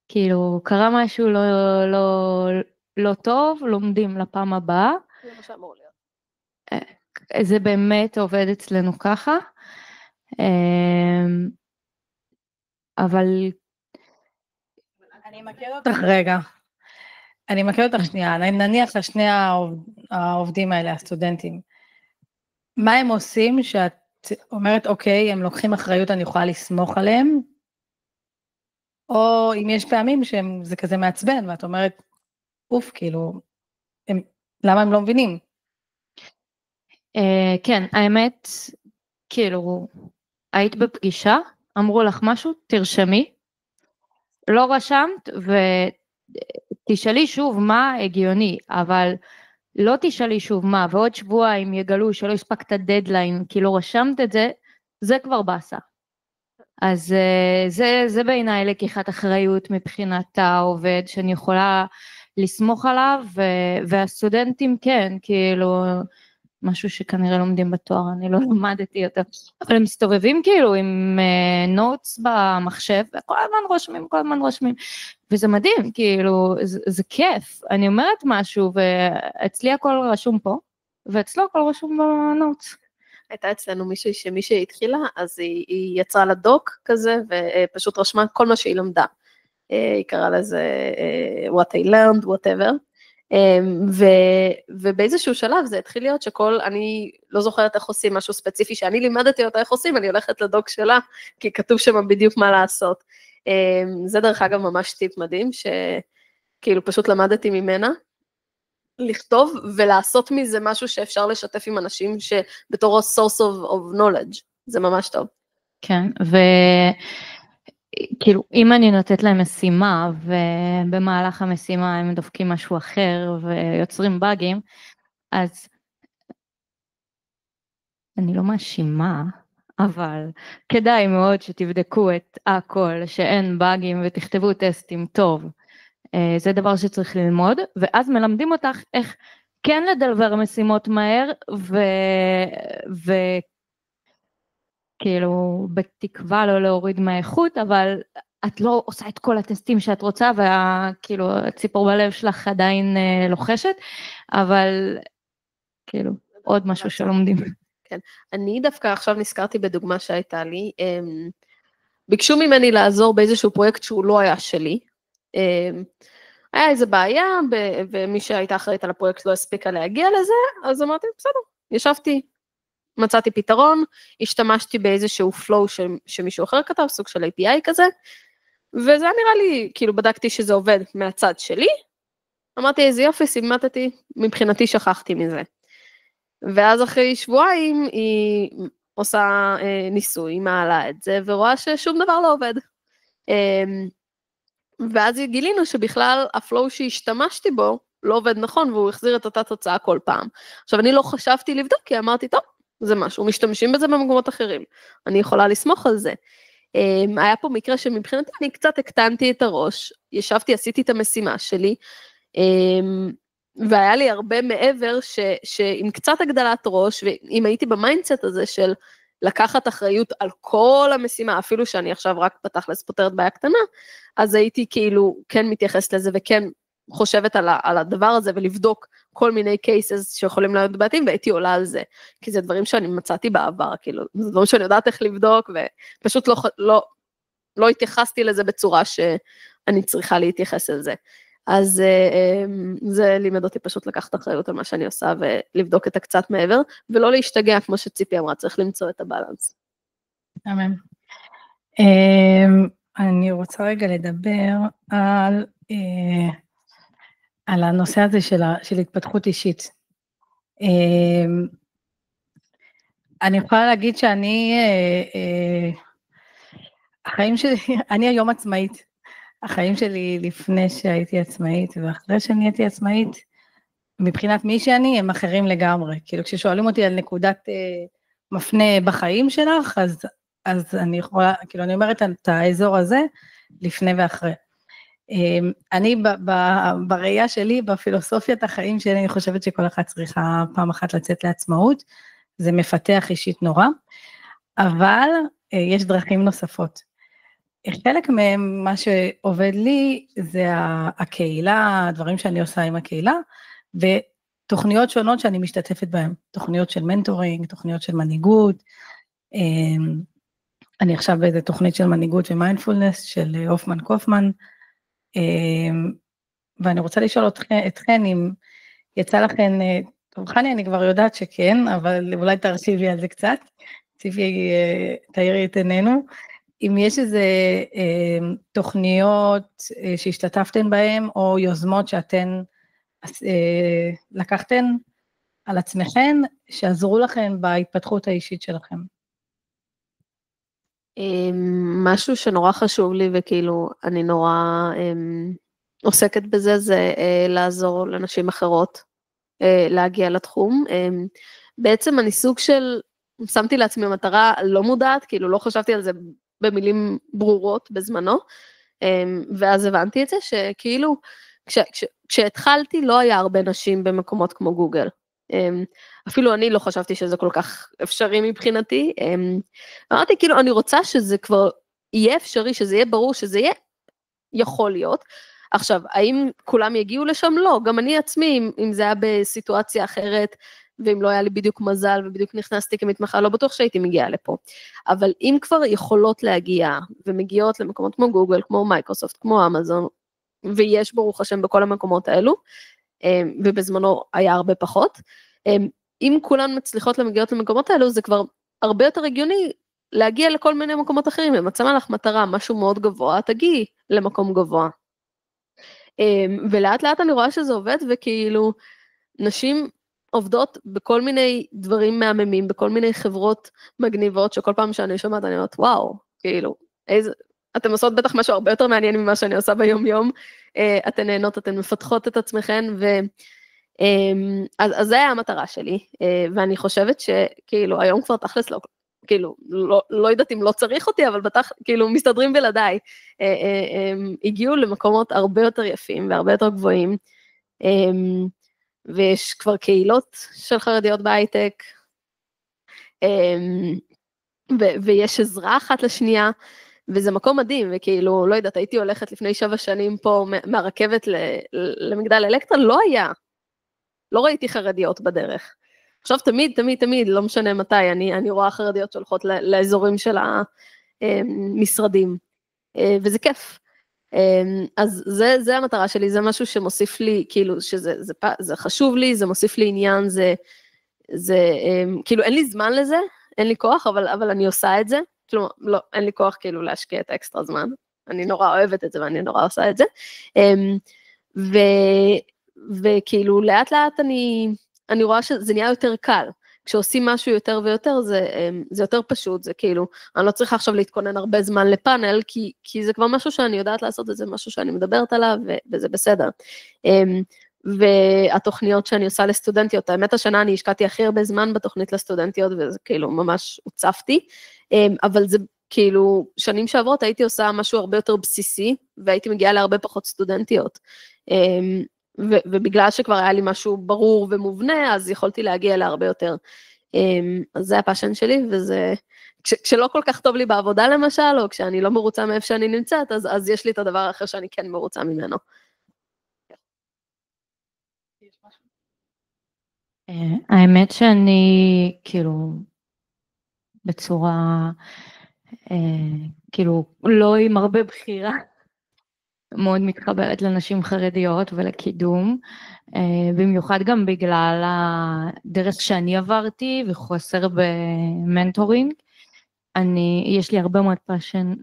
כאילו, קרה משהו לא טוב, לומדים לפעם הבאה. זה מה שאמור להיות. זה באמת עובד אצלנו ככה. אבל אני מכיר אותך רגע. אני מכיר אותך שנייה, נניח לשני העובדים האלה, הסטודנטים. מה הם עושים שאת אומרת, אוקיי, הם לוקחים אחריות, אני יכולה לסמוך עליהם, או אם יש פעמים שזה כזה מעצבן, ואת אומרת, אוף, כאילו, למה הם לא מבינים? כן, האמת, כאילו, היית בפגישה, אמרו לך משהו, תרשמי, לא רשמת, ותשאלי שוב מה הגיוני, אבל לא תשאלי שוב מה, ועוד שבועיים יגלו שלא הספקת דדליין, כי לא רשמת את זה, זה כבר בסה. אז זה בעיניי לקיחת אחריות מבחינת העובד, שאני יכולה לסמוך עליו, והסטודנטים כן, כאילו, משהו שכנראה לומדים בתואר, אני לא למדתי יותר, אבל הם מסתובבים כאילו עם נוטס במחשב, וכל הזמן רושמים, וזה מדהים, כאילו, זה כיף, אני אומרת משהו, ואצלי הכל רשום פה, ואצלו הכל רשום בנוטס, הייתה אצלנו מישהי התחילה, אז היא יצרה לה דוק כזה, ופשוט רשמה כל מה שהיא למדה. היא קראה לזה what I learned, whatever. ובאיזשהו שלב זה התחיל להיות אני לא זוכרת איך עושים משהו ספציפי, שאני לימדתי אותה איך עושים, אני הולכת לדוק שלה, כי כתוב שם בדיוק מה לעשות. זה דרך אגב ממש טיפ מדהים, שכאילו פשוט למדתי ממנה, לכתוב ולעשות מזה משהו שאפשר לשתף עם אנשים שבתור source of knowledge, זה ממש טוב. כן, וכאילו אם אני נותנת להם משימה, ובמהלך המשימה הם דופקים משהו אחר ויוצרים באגים, אז אני לא מאשימה, אבל כדאי מאוד שתבדקו את הכל, שאין באגים ותכתבו טסטים טוב. זה דבר שצריך ללמוד, ואז מלמדים אותך איך כן לדלבר משימות מהר, וכאילו בתקווה לא להוריד מהאיכות, אבל את לא עושה את כל הטסטים שאת רוצה, וכאילו הציפור בלב שלך עדיין לוחשת, אבל כאילו עוד משהו שלומדים. כן, אני דווקא עכשיו נזכרתי בדוגמה שהייתה לי, ביקשו ממני לעזור באיזשהו פרויקט שהוא לא היה שלי, היה איזה בעיה, ומי שהייתה אחראית על הפרויקט לא הספיקה להגיע לזה, אז אמרתי, בסדר, ישבתי, מצאתי פתרון, השתמשתי באיזשהו flow שמישהו אחר כתב, סוג של API כזה, וזה נראה לי, כאילו בדקתי שזה עובד מהצד שלי, אמרתי, איזה יופי, סימטתי, מבחינתי שכחתי מזה. ואז אחרי שבועיים היא עושה ניסוי, היא מעלה את זה, ורואה ששום דבר לא עובד. ואז גילינו שבכלל הפלואו שהשתמשתי בו לא עובד נכון, והוא החזיר את אותה תוצאה כל פעם. עכשיו אני לא חשבתי לבדוק, כי אמרתי, טוב, זה משהו, משתמשים בזה במקומות אחרים, אני יכולה לסמוך על זה. היה פה מקרה שמבחינתי אני קצת הקטנתי את הראש, ישבתי, עשיתי את המשימה שלי, והיה לי הרבה מעבר שעם קצת הגדלת ראש, ואם הייתי במיינדסט הזה של לקחת אחריות על כל המשימה, אפילו שאני עכשיו רק בתכלס פותרת בעיה קטנה, אז הייתי כאילו כן מתייחסת לזה, וכן חושבת על הדבר הזה, ולבדוק כל מיני קייסס שיכולים להיות בעתים, והייתי עולה על זה, כי זה דברים שאני מצאתי בעבר, כאילו, זה דברים שאני יודעת איך לבדוק, ופשוט לא התייחסתי לזה בצורה שאני צריכה להתייחס לזה. אז זה לימד אותי פשוט לקחת אחריות על מה שאני עושה, ולבדוק את הקצת מעבר, ולא להשתגע, כמו שציפי אמרה, צריך למצוא את הבלנס. אמן. אני רוצה רגע לדבר על הנושא הזה של התפתחות אישית. אני יכולה להגיד שאני, החיים שלי, אני היום עצמאית, החיים שלי לפני שהייתי עצמאית, ואחרי שאני הייתי עצמאית, מבחינת מי שאני, הם אחרים לגמרי. כאילו, כששואלים אותי על נקודת מפנה בחיים שלך, אז אני יכולה, כאילו, אני אומרת את האזור הזה, לפני ואחרי. אני בראייה שלי, בפילוסופיית החיים שלי, אני חושבת שכל אחת צריכה פעם אחת לצאת לעצמאות, זה מפתח אישית נורא, אבל יש דרכים נוספות. חלק מהם, מה שעובד לי, זה הקהילה, הדברים שאני עושה עם הקהילה, ותוכניות שונות שאני משתתפת בהן, תוכניות של מנטורינג, תוכניות של מנהיגות, אני עכשיו באיזה תוכנית של מנהיגות ומיינדפולנס, של הופמן קופמן, ואני רוצה לשאול אתכן, אם יצא לכן, טוב, חני, אני כבר יודעת שכן, אבל אולי תרחיבי על זה קצת, ציפי תאירי את עינינו, אם יש איזה תוכניות שהשתתפתן בהן, או יוזמות שאתן לקחתן על עצמכן, שעזרו לכן בהתפתחות האישית שלכם. משהו שנורא חשוב לי, וכאילו אני נורא עוסקת בזה, זה לעזור לנשים אחרות להגיע לתחום. בעצם אני סוג של, שמתי לעצמי מטרה לא מודעת, כאילו לא חשבתי על זה במילים ברורות בזמנו, ואז הבנתי את זה, שכאילו, כשהתחלתי לא היה הרבה נשים במקומות כמו גוגל, אפילו אני לא חשבתי שזה כל כך אפשרי מבחינתי, אמרתי כאילו אני רוצה שזה כבר יהיה אפשרי, שזה יהיה ברור, שזה יהיה יכול להיות, עכשיו האם כולם יגיעו לשם? לא, גם אני עצמי, אם זה היה בסיטואציה אחרת, ואם לא היה לי בדיוק מזל, ובדיוק נכנסתי כמתמחה, לא בטוח שהייתי מגיעה לפה. אבל אם כבר יכולות להגיע, ומגיעות למקומות כמו גוגל, כמו מייקרוסופט, כמו אמזון, ויש ברוך השם בכל המקומות האלו, ובזמנו היה הרבה פחות, אם כולן מצליחות למגיעות למקומות האלו, זה כבר הרבה יותר הגיוני להגיע לכל מיני מקומות אחרים, אם מצא לך מטרה, משהו מאוד גבוה, תגיעי למקום גבוה. ולאט לאט אני רואה שזה עובד, וכאילו, נשים עובדות בכל מיני דברים מהממים, בכל מיני חברות מגניבות, שכל פעם שאני שומעת, אני אומרת, וואו, כאילו, אתן עושות בטח משהו הרבה יותר מעניין ממה שאני עושה ביום יום, אתן נהנות, אתן מפתחות את עצמכן, אז זה היה המטרה שלי, ואני חושבת שכאילו, היום כבר תכלס לא, כאילו, לא יודעת אם לא צריך אותי, אבל בטח, כאילו, מסתדרים בלעדיי, הגיעו למקומות הרבה יותר יפים, והרבה יותר גבוהים, ויש כבר קהילות של חרדיות בהייטק, ויש עזרה אחת לשנייה, וזה מקום מדהים, וכאילו, לא יודעת, הייתי הולכת לפני 7 שנים פה מהרכבת למגדל אלקטרה, לא היה, לא ראיתי חרדיות בדרך. עכשיו תמיד, לא משנה מתי, אני רואה חרדיות שהולכות לאזורים של המשרדים, וזה כיף. אז זה המטרה שלי, זה משהו שמוסיף לי, כאילו, זה חשוב לי, זה מוסיף לי עניין, כאילו, אין לי זמן לזה, אין לי כוח, אבל אני עושה את זה, כאילו, לא, אין לי כוח כאילו להשקיע את האקסטרה זמן, אני נורא אוהבת את זה, ואני נורא עושה את זה, וכאילו, לאט לאט אני רואה שזה נהיה יותר קל, כשעושים משהו יותר ויותר, זה יותר פשוט, זה כאילו, אני לא צריכה עכשיו להתכונן הרבה זמן לפאנל, כי זה כבר משהו שאני יודעת לעשות, זה משהו שאני מדברת עליו, וזה בסדר. והתוכניות שאני עושה לסטודנטיות, האמת השנה אני השקעתי הכי הרבה זמן בתוכנית לסטודנטיות, וזה כאילו ממש הוצפתי, אבל זה כאילו, שנים שעברות הייתי עושה משהו הרבה יותר בסיסי, והייתי מגיעה להרבה פחות סטודנטיות, ובגלל שכבר היה לי משהו ברור ומובנה, אז יכולתי להגיע להרבה יותר. אז זה הפאשן שלי, וזה, כשלא כל כך טוב לי בעבודה למשל, או כשאני לא מרוצה מאיפה שאני נמצאת, אז יש לי את הדבר האחר שאני כן מרוצה ממנו. האמת שאני, כאילו, בצורה, כאילו, לא עם הרבה בחירה, מאוד מתחברת לנשים חרדיות ולקידום, במיוחד גם בגלל הדרך שאני עברתי וחוסר במנטורינג. יש לי הרבה מאוד פאשן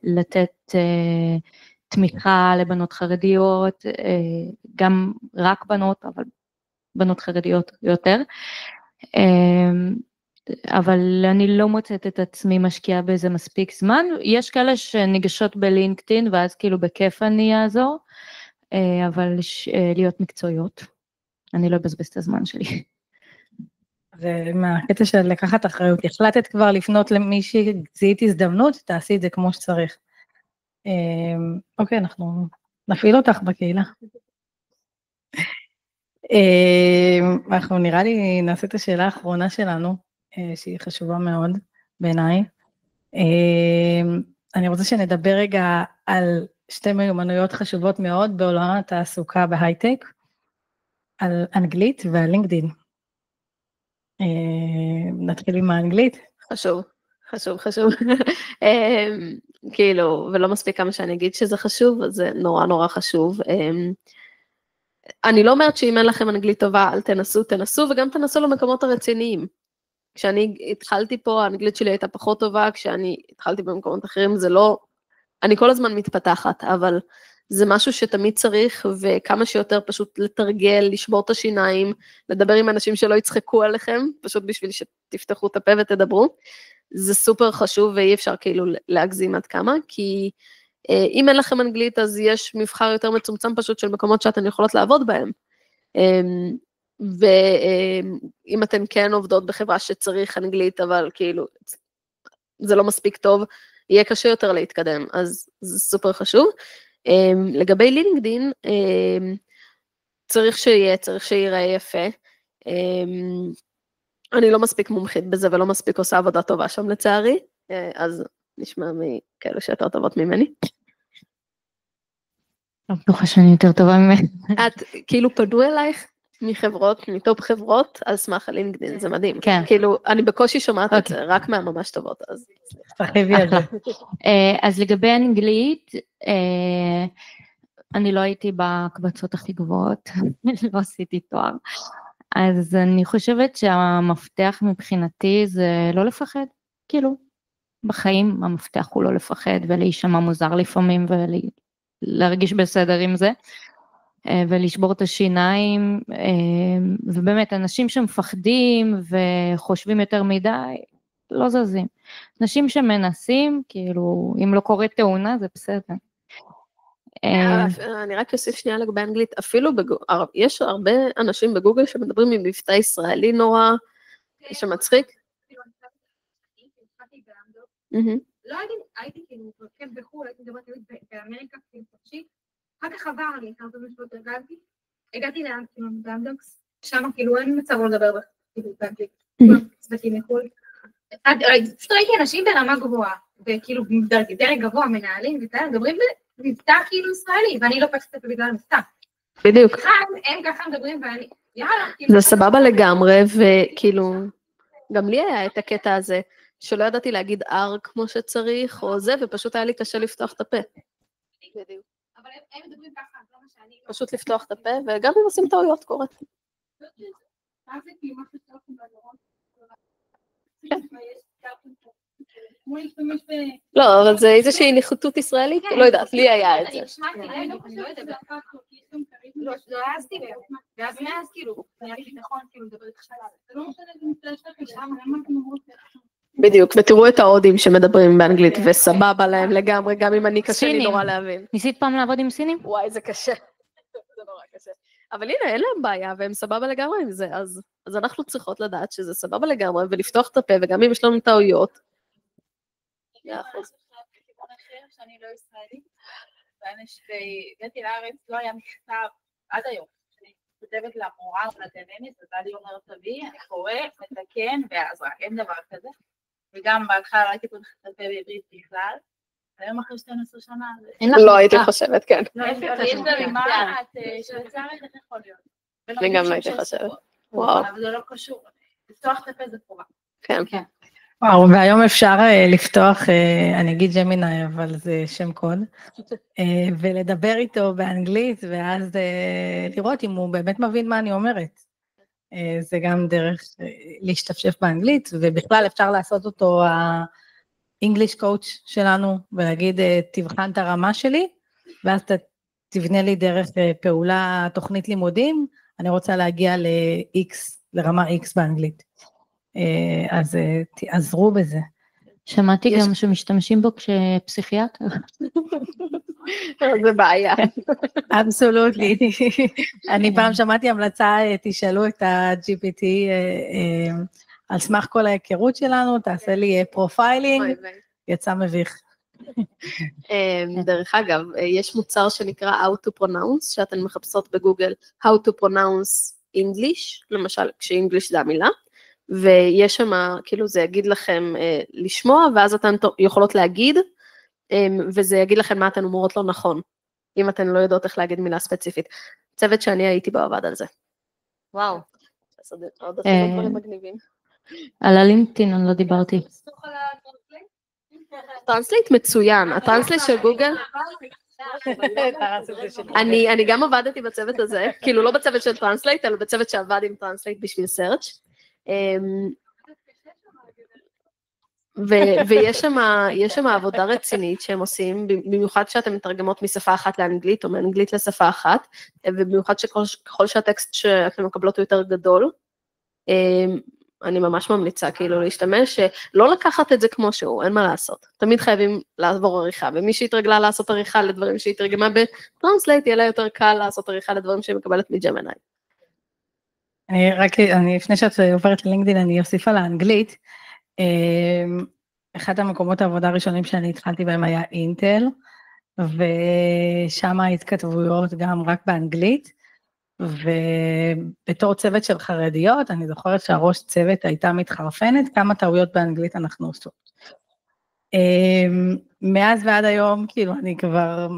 לתת תמיכה לבנות חרדיות, גם רק בנות, אבל בנות חרדיות יותר. אבל אני לא מוצאת את עצמי משקיעה באיזה מספיק זמן, יש כאלה שניגשות בלינקדאין, ואז כאילו בכיף אני אעזור, אבל להיות מקצועיות, אני לא אבזבז את הזמן שלי. זה מהקטע של לקחת אחריות, החלטת כבר לפנות למישהי, זיהית הזדמנות, תעשי את זה כמו שצריך. אוקיי, אנחנו נפעיל אותך בקהילה. אנחנו נראה לי נעשה את השאלה האחרונה שלנו, שהיא חשובה מאוד בעיניי. אני רוצה שנדבר רגע על 2 מיומנויות חשובות מאוד בעולם התעסוקה בהייטק, על אנגלית ועל לינקדין. נתחיל עם האנגלית. חשוב. כאילו, ולא מספיק כמה שאני אגיד שזה חשוב, אז זה נורא חשוב. אני לא אומרת שאם אין לכם אנגלית טובה, אל תנסו, וגם תנסו למקומות הרציניים. כשאני התחלתי פה, האנגלית שלי הייתה פחות טובה, כשאני התחלתי במקומות אחרים, זה לא, אני כל הזמן מתפתחת, אבל זה משהו שתמיד צריך, וכמה שיותר פשוט לתרגל, לשבור את השיניים, לדבר עם אנשים שלא יצחקו עליכם, פשוט בשביל שתפתחו את הפה ותדברו, זה סופר חשוב, ואי אפשר כאילו להגזים עד כמה, כי אם אין לכם אנגלית, אז יש מבחר יותר מצומצם פשוט של מקומות שאתן יכולות לעבוד בהם. ואם אתן כן עובדות בחברה שצריך אנגלית, אבל כאילו זה לא מספיק טוב, יהיה קשה יותר להתקדם, אז זה סופר חשוב. לגבי לינקדין, צריך שיראה יפה. אני לא מספיק מומחית בזה, ולא מספיק עושה עבודה טובה שם לצערי, אז נשמע מכאלה שיותר טובות ממני. לא בטוחה שאני יותר טובה ממני. את, כאילו פנו אלייך מחברות, מטופ חברות, על סמך הלינקדין, זה מדהים. כן. כאילו, אני בקושי שומעת את זה, רק מהממש טובות, אז... תרחיבי על זה. אז לגבי אנגלית, אני לא הייתי בקבצות הכי גבוהות, לא עשיתי תואר, אז אני חושבת שהמפתח מבחינתי זה לא לפחד, כאילו, בחיים המפתח הוא לא לפחד ולהישמע מוזר לפעמים ולהרגיש בסדר עם זה, ולשבור את השיניים, ובאמת אנשים שמפחדים וחושבים יותר מדי, לא זזים. אנשים שמנסים, כאילו, אם לא קורה תאונה, זה בסדר. אני רק אוסיף שנייה לגבי אנגלית, אפילו יש הרבה אנשים בגוגל שמדברים עם מבטא ישראלי נורא, שמצחיק. לא הייתי כאילו מתרכב בחו"ל, הייתי מדברת באמריקה כאילו חופשית, אחר כך עבר לי, כמה פעמים שלא תרגלתי, הגעתי לאמדוקס, שם כאילו אין מצב לא לדבר באנגלית, צוותים מחו"ל. פשוט ראיתי אנשים ברמה גבוהה, וכאילו דרג גבוה, מנהלים וכאלה, מדברים במבטא כאילו ישראלי, ואני לא פסקת את זה בגלל המבטא. בדיוק. הם ככה מדברים ואני, יאללה. זה סבבה לגמרי, וכאילו, גם לי היה את הקטע הזה, שלא ידעתי להגיד R כמו שצריך, או זה, ופשוט היה לי קשה לפתוח את הפה. בדיוק. אבל הם מדברים ככה, לא מה שאני... פשוט לפתוח את הפה, וגם אם עושים טעויות קורת. מה זה כאילו מה שצריכים בדורות? לא, אבל זה איזושהי ניחותות ישראלית, לא יודעת, לי היה את זה. לא העזתי, ואז מאז כאילו, היה לי נכון, כאילו, לדבר איתך שלב. זה לא משנה, זה מתלשת לך שם, למה אתם אומרות? בדיוק, ותראו את ההודים שמדברים באנגלית, וסבבה להם לגמרי, גם אם אני קשה לי נורא להבין. ניסית פעם לעבוד עם סינים? וואי, זה קשה. זה נורא קשה. אבל הנה, אין להם בעיה, והם סבבה לגמרי עם זה, אז אנחנו צריכות לדעת שזה סבבה לגמרי, ולפתוח את הפה, וגם אם יש לנו טעויות. שאני לא ישראלית, והגעתי לארץ, לא היה מכתב עד היום, שאני כותבת למורה או לגננת, אז אני אומרת תביא, אני קורא, מתקן, ואז רק אין דבר כזה, וגם בהתחלה ראיתי פה את הפה בעברית בכלל, היום אחרי 12 שנה, לא הייתי חושבת, כן. יש דרימה, את שוויצרית, איך יכול להיות? אני גם לא הייתי חושבת. וואו. אבל זה לא קשור, לפתוח את הפה זה חובה. כן. וואו, והיום אפשר לפתוח, אני אגיד ג'מיני, אבל זה שם קוד, ולדבר איתו באנגלית, ואז לראות אם הוא באמת מבין מה אני אומרת. זה גם דרך להשתפשף באנגלית, ובכלל אפשר לעשות אותו ה-English coach שלנו, ולהגיד, תבחן את הרמה שלי, ואז תבנה לי דרך פעולה, תוכנית לימודים, אני רוצה להגיע ל-X, לרמה X באנגלית. אז תעזרו בזה. שמעתי גם שמשתמשים בו כשפסיכיאטר. זה בעיה. אבסולוטלי. אני פעם שמעתי המלצה, תשאלו את ה-GPT על סמך כל ההיכרות שלנו, תעשה לי פרופיילינג, יצא מביך. דרך אגב, יש מוצר שנקרא How to Pronounce, שאתן מחפשות בגוגל How to Pronounce English, למשל כשאנגליש זה המילה, ויש שם, כאילו זה יגיד לכם לשמוע, ואז אתן יכולות להגיד, וזה יגיד לכם מה אתן אומרות לא נכון, אם אתן לא יודעות איך להגיד מילה ספציפית. צוות שאני הייתי בו עבד על זה. וואו. עוד עשינו דברים מגניבים. על הלינקדאין אני לא דיברתי. טרנסלייט מצוין, הטרנסלייט של גוגל, אני גם עבדתי בצוות הזה, כאילו לא בצוות של טרנסלייט, אלא בצוות שעבד עם טרנסלייט בשביל סרצ', ויש שם עבודה רצינית שהם עושים, במיוחד שאתם מתרגמות משפה אחת לאנגלית, או מאנגלית לשפה אחת, ובמיוחד שככל שהטקסט שאתם מקבלות הוא יותר גדול, אני ממש ממליצה כאילו להשתמש, לא לקחת את זה כמו שהוא, אין מה לעשות. תמיד חייבים לעבור עריכה, ומי שהתרגלה לעשות עריכה לדברים שהיא תרגמה בטרנסלייט, יהיה לה יותר קל לעשות עריכה לדברים שהיא מקבלת מג'מיני. אני לפני שאת עוברת ללינקדאין, אני אוסיף על האנגלית. אחד המקומות העבודה הראשונים שאני התחלתי בהם היה אינטל, ושם ההתכתבויות גם רק באנגלית, ובתור צוות של חרדיות, אני זוכרת שהראש צוות הייתה מתחרפנת, כמה טעויות באנגלית אנחנו עושות. מאז ועד היום, כאילו, אני כבר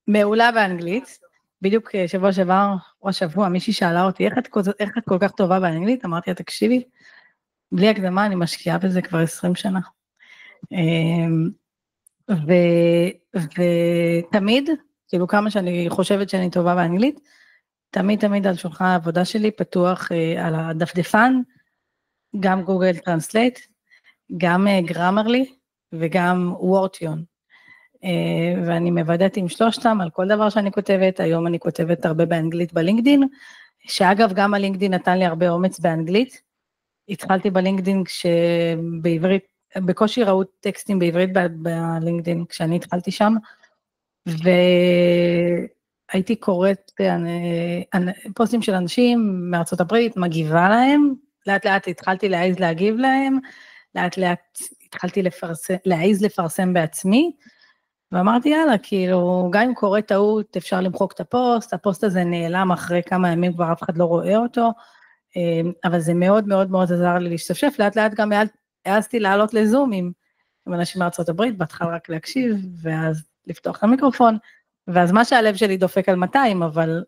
מעולה באנגלית, בדיוק שבוע שעבר, או השבוע, מישהי שאלה אותי, איך את כל כך טובה באנגלית? אמרתי לה, תקשיבי, בלי הקדמה, אני משקיעה בזה כבר 20 שנה. ותמיד, כאילו כמה שאני חושבת שאני טובה באנגלית, תמיד על שולחן העבודה שלי פתוח על הדפדפן, גם גוגל טרנסלייט, גם גרמרלי וגם וורטיון. ואני מוודאת עם שלושתם על כל דבר שאני כותבת, היום אני כותבת הרבה באנגלית בלינקדין, שאגב גם הלינקדין נתן לי הרבה אומץ באנגלית, התחלתי בלינקדין כשבעברית, בקושי ראו טקסטים בעברית בלינקדין כשאני התחלתי שם, והייתי קוראת פוסטים של אנשים מארצות הברית, מגיבה להם, לאט לאט התחלתי להעיז להגיב להם, לאט לאט התחלתי להעיז לפרסם בעצמי, ואמרתי יאללה, כאילו גם אם קורא טעות אפשר למחוק את הפוסט הזה נעלם אחרי כמה ימים כבר אף אחד לא רואה אותו, אבל זה מאוד מאוד מאוד עזר לי להשתפשף, לאט לאט גם העזתי לעלות לזום עם אנשים מארצות הברית, בהתחלה רק להקשיב, ואז לפתוח את המיקרופון, ואז מה שהלב שלי דופק על 200, אבל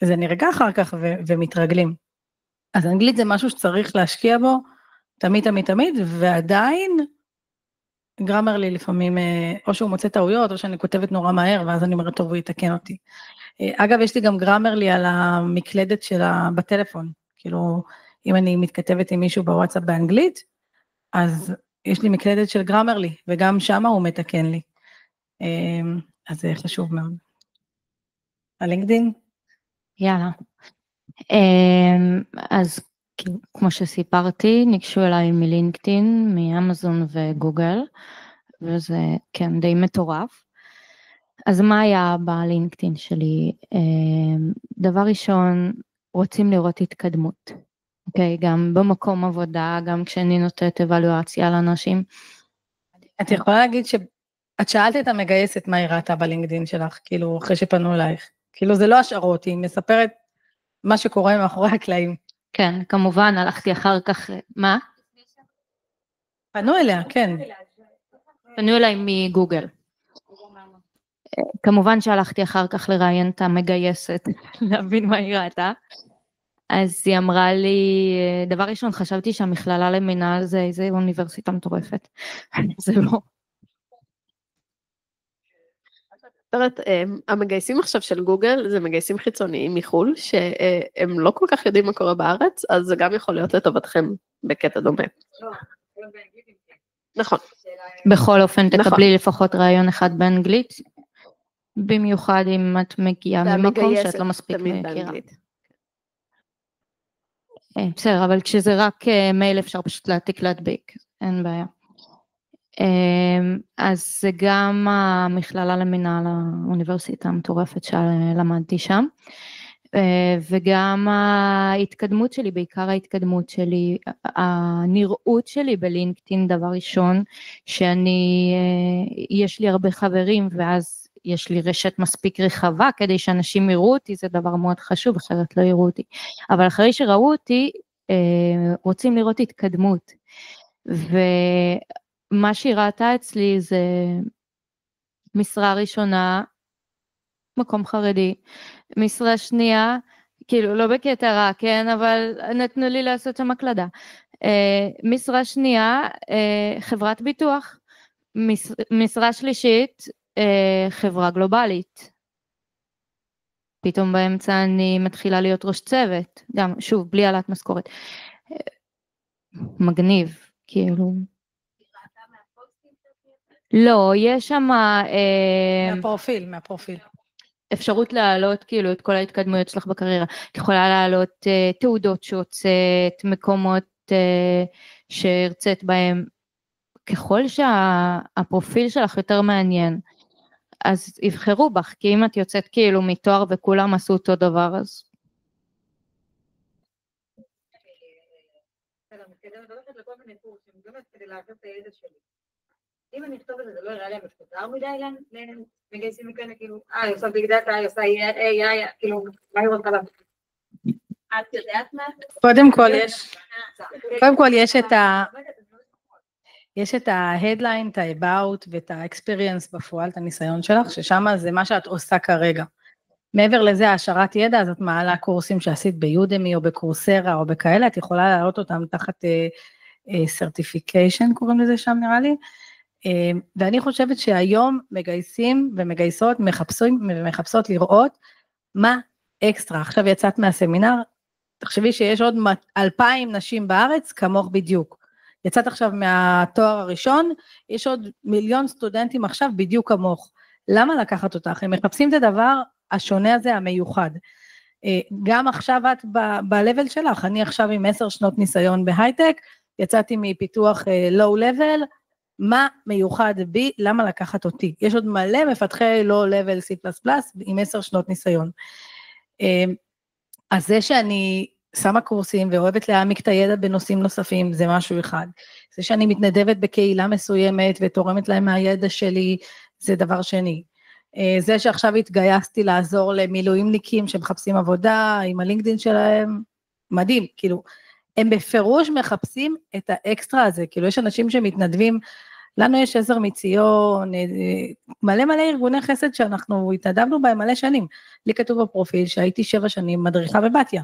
זה נרגע אחר כך ומתרגלים. אז אנגלית זה משהו שצריך להשקיע בו, תמיד, ועדיין, גרמרלי לפעמים, או שהוא מוצא טעויות, או שאני כותבת נורא מהר, ואז אני אומרת, טוב, הוא יתקן אותי. אגב, יש לי גם גרמרלי על המקלדת שלה בטלפון, כאילו, אם אני מתכתבת עם מישהו בוואטסאפ באנגלית, אז יש לי מקלדת של גרמרלי, וגם שמה הוא מתקן לי. אז זה חשוב מאוד. הלינקדין? יאללה. אז כמו שסיפרתי, ניגשו אליי מלינקדין, מאמזון וגוגל, וזה כן די מטורף. אז מה היה בלינקדין שלי? דבר ראשון, רוצים לראות התקדמות. אוקיי, גם במקום עבודה, גם כשאני נותנת אבלואציה לאנשים. את יכולה להגיד שאת שאלת את המגייסת מה היא ראתה בלינקדין שלך, כאילו אחרי שפנו אלייך. כאילו זה לא השערות, היא מספרת מה שקורה מאחורי הקלעים. כן, כמובן, הלכתי אחר כך, מה? פנו אליה, כן. פנו אליי מגוגל. כמובן שהלכתי אחר כך לראיין את המגייסת, להבין מה היא ראתה. אז היא אמרה לי, דבר ראשון, חשבתי שהמכללה למינהל זה איזה אוניברסיטה מטורפת. זה לא. המגייסים עכשיו של גוגל זה מגייסים חיצוניים מחול, שהם לא כל כך יודעים מה קורה בארץ, אז זה גם יכול להיות לטובתכם בקטע דומה. נכון. בכל אופן תקבלי לפחות רעיון אחד באנגלית, במיוחד אם את מגיעה ממקום שאת לא מספיק מכירה. בסדר, אבל כשזה רק מייל אפשר פשוט להעתיק להדביק, אין בעיה. אז זה גם המכללה למינהל האוניברסיטה המטורפת שלמדתי שם, וגם ההתקדמות שלי, בעיקר ההתקדמות שלי, הנראות שלי בלינקדאין, דבר ראשון, יש לי הרבה חברים, ואז יש לי רשת מספיק רחבה, כדי שאנשים יראו אותי, זה דבר מאוד חשוב, אחרת לא יראו אותי. אבל אחרי שראו אותי, רוצים לראות התקדמות, מה שהיא ראתה אצלי זה משרה ראשונה, מקום חרדי, משרה שנייה, כאילו לא בקטע רע, כן, אבל נתנו לי לעשות שם הקלדה. משרה שנייה, חברת ביטוח, משרה שלישית, חברה גלובלית. פתאום באמצע אני מתחילה להיות ראש צוות, גם שוב, בלי העלאת משכורת. מגניב, כאילו. לא, יש שם מהפרופיל. אפשרות להעלות כאילו את כל ההתקדמויות שלך בקריירה. את יכולה להעלות תעודות שהוצאת, מקומות שהרצית בהם. ככל שהפרופיל שלך יותר מעניין, אז יבחרו בך, כי אם את יוצאת כאילו מתואר וכולם עשו אותו דבר, אז... אם אני אכתוב את זה, זה לא יראה להם מפוזר מדי למגייסים מכאלה, כאילו, היא עושה ביג דאטה, היא עושה כאילו, מה היא רוצה להביא? את יודעת מה? קודם כל יש את יש את ה-headline, את ה-about ואת ה-experience בפועל, את הניסיון שלך, ששם זה מה שאת עושה כרגע. מעבר לזה, השארת ידע, אז את מעלה קורסים שעשית ביודמי או בקורסרה או בכאלה, את יכולה להעלות אותם תחת certification, קוראים לזה שם נראה לי, ואני חושבת שהיום מגייסים ומגייסות מחפשות לראות מה אקסטרה. עכשיו יצאת מהסמינר, תחשבי שיש עוד 2,000 נשים בארץ כמוך בדיוק. יצאת עכשיו מהתואר הראשון, יש עוד 1,000,000 סטודנטים עכשיו בדיוק כמוך. למה לקחת אותך? הם מחפשים את הדבר השונה הזה, המיוחד. גם עכשיו את ב-level שלך, אני עכשיו עם 10 שנות ניסיון בהייטק, יצאתי מפיתוח low-level, מה מיוחד בי, למה לקחת אותי? יש עוד מלא מפתחי low-level C++ עם 10 שנות ניסיון. אז זה שאני שמה קורסים ואוהבת להעמיק את הידע בנושאים נוספים, זה משהו אחד. זה שאני מתנדבת בקהילה מסוימת ותורמת להם מהידע שלי, זה דבר שני. זה שעכשיו התגייסתי לעזור למילואימניקים שמחפשים עבודה עם הלינקדין שלהם, מדהים, כאילו, הם בפירוש מחפשים את האקסטרה הזה, כאילו יש אנשים שמתנדבים, לנו יש עזר מציון, מלא ארגוני חסד שאנחנו התנדבנו בהם מלא שנים, לי כתוב בפרופיל שהייתי 7 שנים מדריכה בבתיה,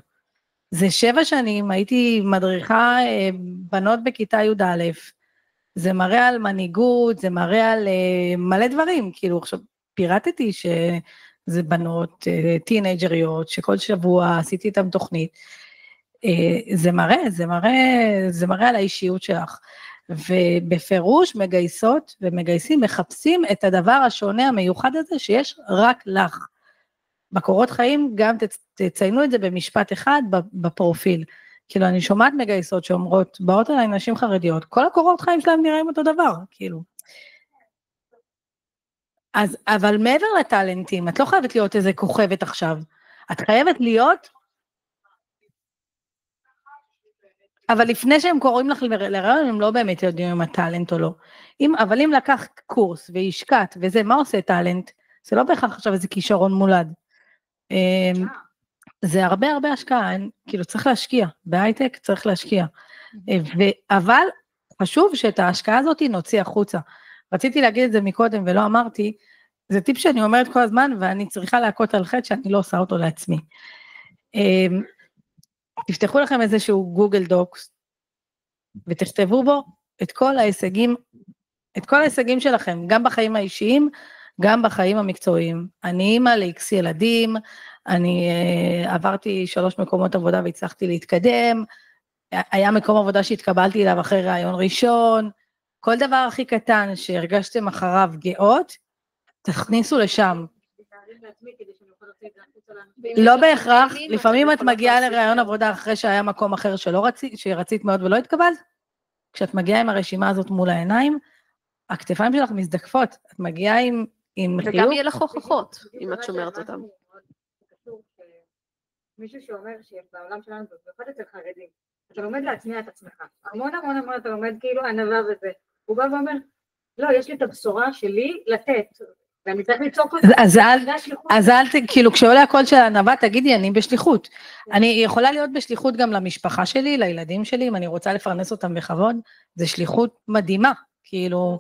זה 7 שנים הייתי מדריכה בנות בכיתה י"א, זה מראה על מנהיגות, זה מראה על מלא דברים, כאילו עכשיו פירטתי שזה בנות טינג'ריות, שכל שבוע עשיתי איתם תוכנית, זה מראה על האישיות שלך, ובפירוש מגייסות ומגייסים, מחפשים את הדבר השונה המיוחד הזה שיש רק לך. בקורות חיים גם תציינו את זה במשפט אחד בפרופיל, כאילו אני שומעת מגייסות שאומרות, באות אליי נשים חרדיות, כל הקורות חיים שלהם נראים אותו דבר, כאילו. אז, אבל מעבר לטלנטים, את לא חייבת להיות איזה כוכבת עכשיו, את חייבת להיות, אבל לפני שהם קוראים לך לרעיון, הם לא באמת יודעים אם הטלנט או לא. אבל אם לקח קורס והשקעת, וזה, מה עושה טלנט? זה לא בהכרח עכשיו איזה כישרון מולד. זה הרבה השקעה, כאילו צריך להשקיע, בהייטק צריך להשקיע. אבל חשוב שאת ההשקעה הזאת נוציא החוצה. רציתי להגיד את זה מקודם ולא אמרתי, זה טיפ שאני אומרת כל הזמן, ואני צריכה להכות על חטא שאני לא עושה אותו לעצמי. תפתחו לכם איזשהו גוגל דוקס, ותכתבו בו את כל ההישגים שלכם, גם בחיים האישיים, גם בחיים המקצועיים. אני אימא לאיקס ילדים, אני עברתי 3 מקומות עבודה והצלחתי להתקדם, היה מקום עבודה שהתקבלתי אליו אחרי רעיון ראשון, כל דבר הכי קטן שהרגשתם אחריו גאות, תכניסו לשם. לא בהכרח, לפעמים את מגיעה לרעיון עבודה אחרי שהיה מקום אחר שרצית מאוד ולא התקבלת, כשאת מגיעה עם הרשימה הזאת מול העיניים, הכתפיים שלך מזדקפות, את מגיעה עם חיוך. וגם יהיה לך הוכחות, אם את שומרת אותם. מישהו שאומר שבעולם שלנו, במיוחד אצל חרדים, אתה לומד להצמיע את עצמך, המון אתה לומד כאילו ענווה וזה, הוא בא ואומר, לא, יש לי את הבשורה שלי לתת, ואני צריך ליצור כל זה. אז כאילו כשעולה הקול של הענווה, תגידי, אני בשליחות, אני יכולה להיות בשליחות גם למשפחה שלי, לילדים שלי, אם אני רוצה לפרנס אותם בכבוד, זה שליחות מדהימה, כאילו,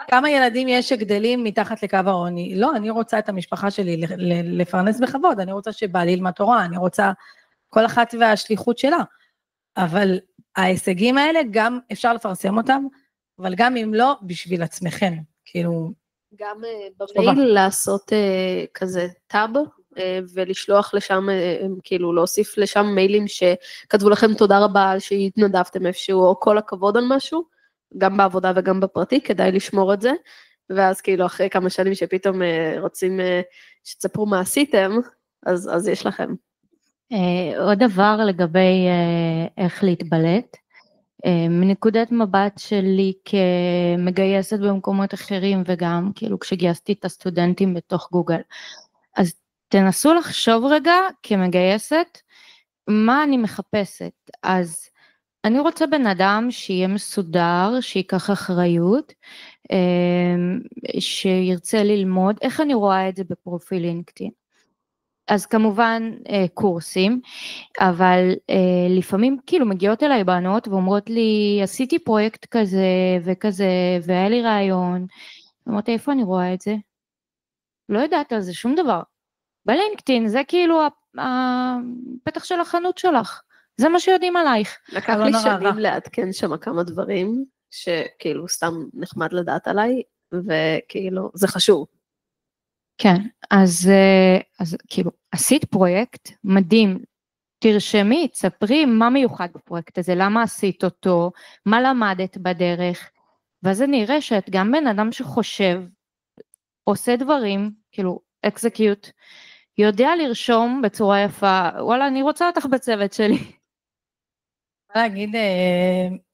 כמה ילדים יש שגדלים מתחת לקו העוני, לא, אני רוצה את המשפחה שלי לפרנס בכבוד, אני רוצה שבעלי ילמד תורה, אני רוצה כל אחת והשליחות שלה, אבל ההישגים האלה גם אפשר לפרסם אותם, אבל גם אם לא, בשביל עצמכם, כאילו. גם במייל לעשות כזה טאב, ולשלוח לשם, כאילו להוסיף לשם מיילים שכתבו לכם תודה רבה על שהתנדבתם איפשהו, או כל הכבוד על משהו, גם בעבודה וגם בפרטי, כדאי לשמור את זה, ואז כאילו אחרי כמה שנים שפתאום רוצים שתספרו מה עשיתם, אז יש לכם. עוד דבר לגבי איך להתבלט, מנקודת מבט שלי כמגייסת במקומות אחרים, וגם כאילו כשגייסתי את הסטודנטים בתוך גוגל, אז תנסו לחשוב רגע כמגייסת, מה אני מחפשת, אז אני רוצה בן אדם שיהיה מסודר, שיקח אחריות, שירצה ללמוד, איך אני רואה את זה בפרופיל לינקדאין? אז כמובן קורסים, אבל לפעמים כאילו מגיעות אליי בנות ואומרות לי, עשיתי פרויקט כזה וכזה, והיה לי רעיון, אמרתי, איפה אני רואה את זה? לא יודעת על זה שום דבר. בלינקדאין זה כאילו הפתח של החנות שלך, זה מה שיודעים עלייך. לקח לי שנים לעדכן שם כמה דברים, שכאילו סתם נחמד לדעת עליי, וכאילו זה חשוב. כן, אז כאילו עשית פרויקט מדהים, תרשמי, תספרי מה מיוחד בפרויקט הזה, למה עשית אותו, מה למדת בדרך, ואז אני אראה שאת גם בן אדם שחושב, עושה דברים, כאילו אקזקיוט, יודע לרשום בצורה יפה, וואלה אני רוצה אותך בצוות שלי. אני להגיד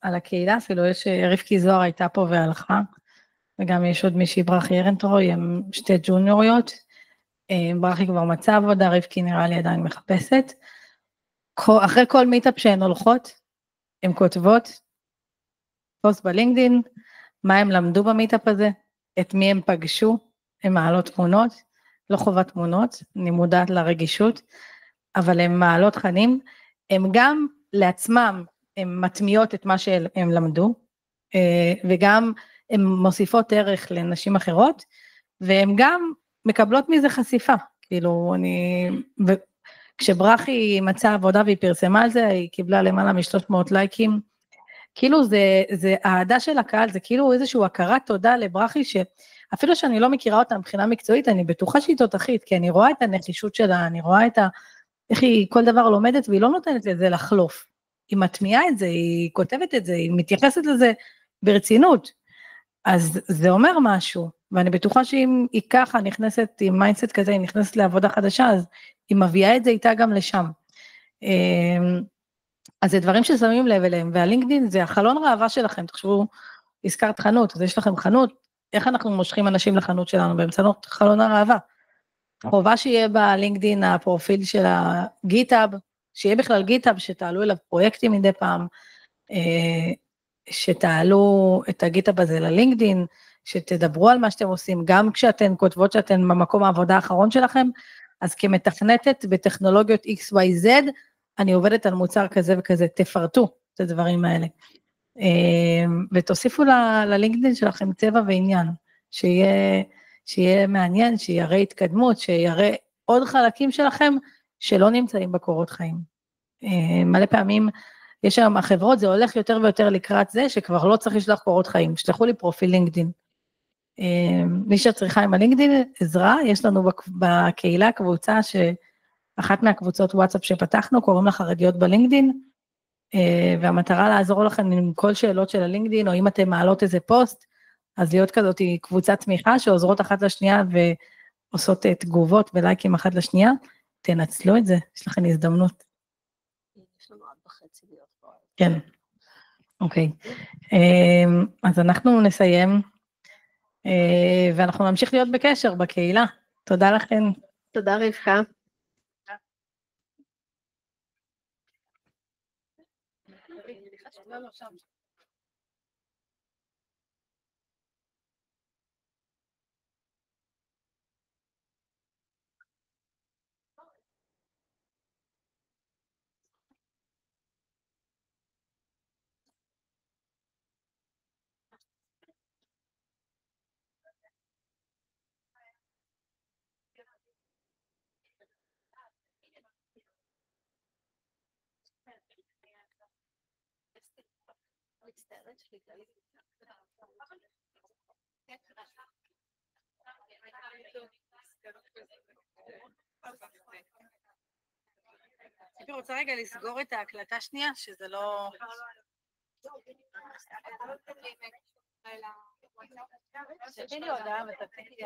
על הקהילה, אפילו יש רבקי זוהר הייתה פה והלכה, וגם יש עוד מישהי ברכי ארנטרוי, הם שתי ג'וניוריות, ברכי כבר מצא עבודה, רבקי נראה לי עדיין מחפשת, אחרי כל מיטאפ שהן הולכות, הן כותבות, פוסט בלינקדין, מה הם למדו במיטאפ הזה, את מי הם פגשו, הם מעלות תמונות, לא חובת תמונות, אני מודעת לרגישות, אבל הם מעלות תכנים, הם גם לעצמם, הם מטמיעות את מה שהם למדו, וגם הם מוסיפות ערך לנשים אחרות, והם גם מקבלות מזה חשיפה, כאילו כשברכי מצאה עבודה והיא פרסמה על זה, היא קיבלה למעלה מ-300 לייקים, כאילו זה העדה של הקהל, זה כאילו איזשהו הכרת תודה לברכי, שאפילו שאני לא מכירה אותה מבחינה מקצועית, אני בטוחה שהיא תותחית, כי אני רואה את הנחישות שלה, אני רואה איך היא כל דבר לומדת, והיא לא נותנת לזה לחלוף, היא מטמיעה את זה, היא כותבת את זה, היא מתייחסת לזה ברצינות, אז זה אומר משהו, ואני בטוחה שאם היא ככה נכנסת עם מיינדסט כזה, היא נכנסת לעבודה חדשה, אז היא מביאה את זה איתה גם לשם. אז זה דברים ששמים לב אליהם, והלינקדין זה החלון ראווה שלכם, תחשבו, הזכרת חנות, אז יש לכם חנות, איך אנחנו מושכים אנשים לחנות שלנו, באמצעות חלון הראווה. חובה שיהיה בלינקדין הפרופיל של הגיטאב, שיהיה בכלל גיטאב, שתעלו אליו פרויקטים מדי פעם, שתעלו את הגיטאב הזה ללינקדין, שתדברו על מה שאתם עושים, גם כשאתן כותבות שאתן במקום העבודה האחרון שלכם, אז כמתכנתת בטכנולוגיות XYZ, אני עובדת על מוצר כזה וכזה, תפרטו את הדברים האלה, ותוסיפו ללינקדין שלכם צבע ועניין, שיהיה מעניין, שיראה התקדמות, שיראה עוד חלקים שלכם, שלא נמצאים בקורות חיים. מלא פעמים, יש היום החברות, זה הולך יותר ויותר לקראת זה, שכבר לא צריך לשלוח קורות חיים, שלחו לי פרופיל לינקדין. מי שצריכה עם הלינקדין עזרה, יש לנו בקהילה קבוצה, אחת מהקבוצות וואטסאפ שפתחנו, קוראים לה חרדיות בלינקדין, והמטרה לעזור לכם עם כל שאלות של הלינקדין, או אם אתם מעלות איזה פוסט, אז להיות כזאת קבוצת תמיכה, שעוזרות אחת לשנייה, ועושות תגובות ולייקים אחת לשנייה, תנצלו את זה, יש לכם הזדמנות. יש לנו עד וחצי להיות פה. כן, אוקיי. אז אנחנו נסיים, ואנחנו נמשיך להיות בקשר בקהילה. תודה לכם. תודה רבקה. אני רוצה רגע לסגור את ההקלטה שנייה, שזה לא... שתהיה לי הודעה ותתחיל לי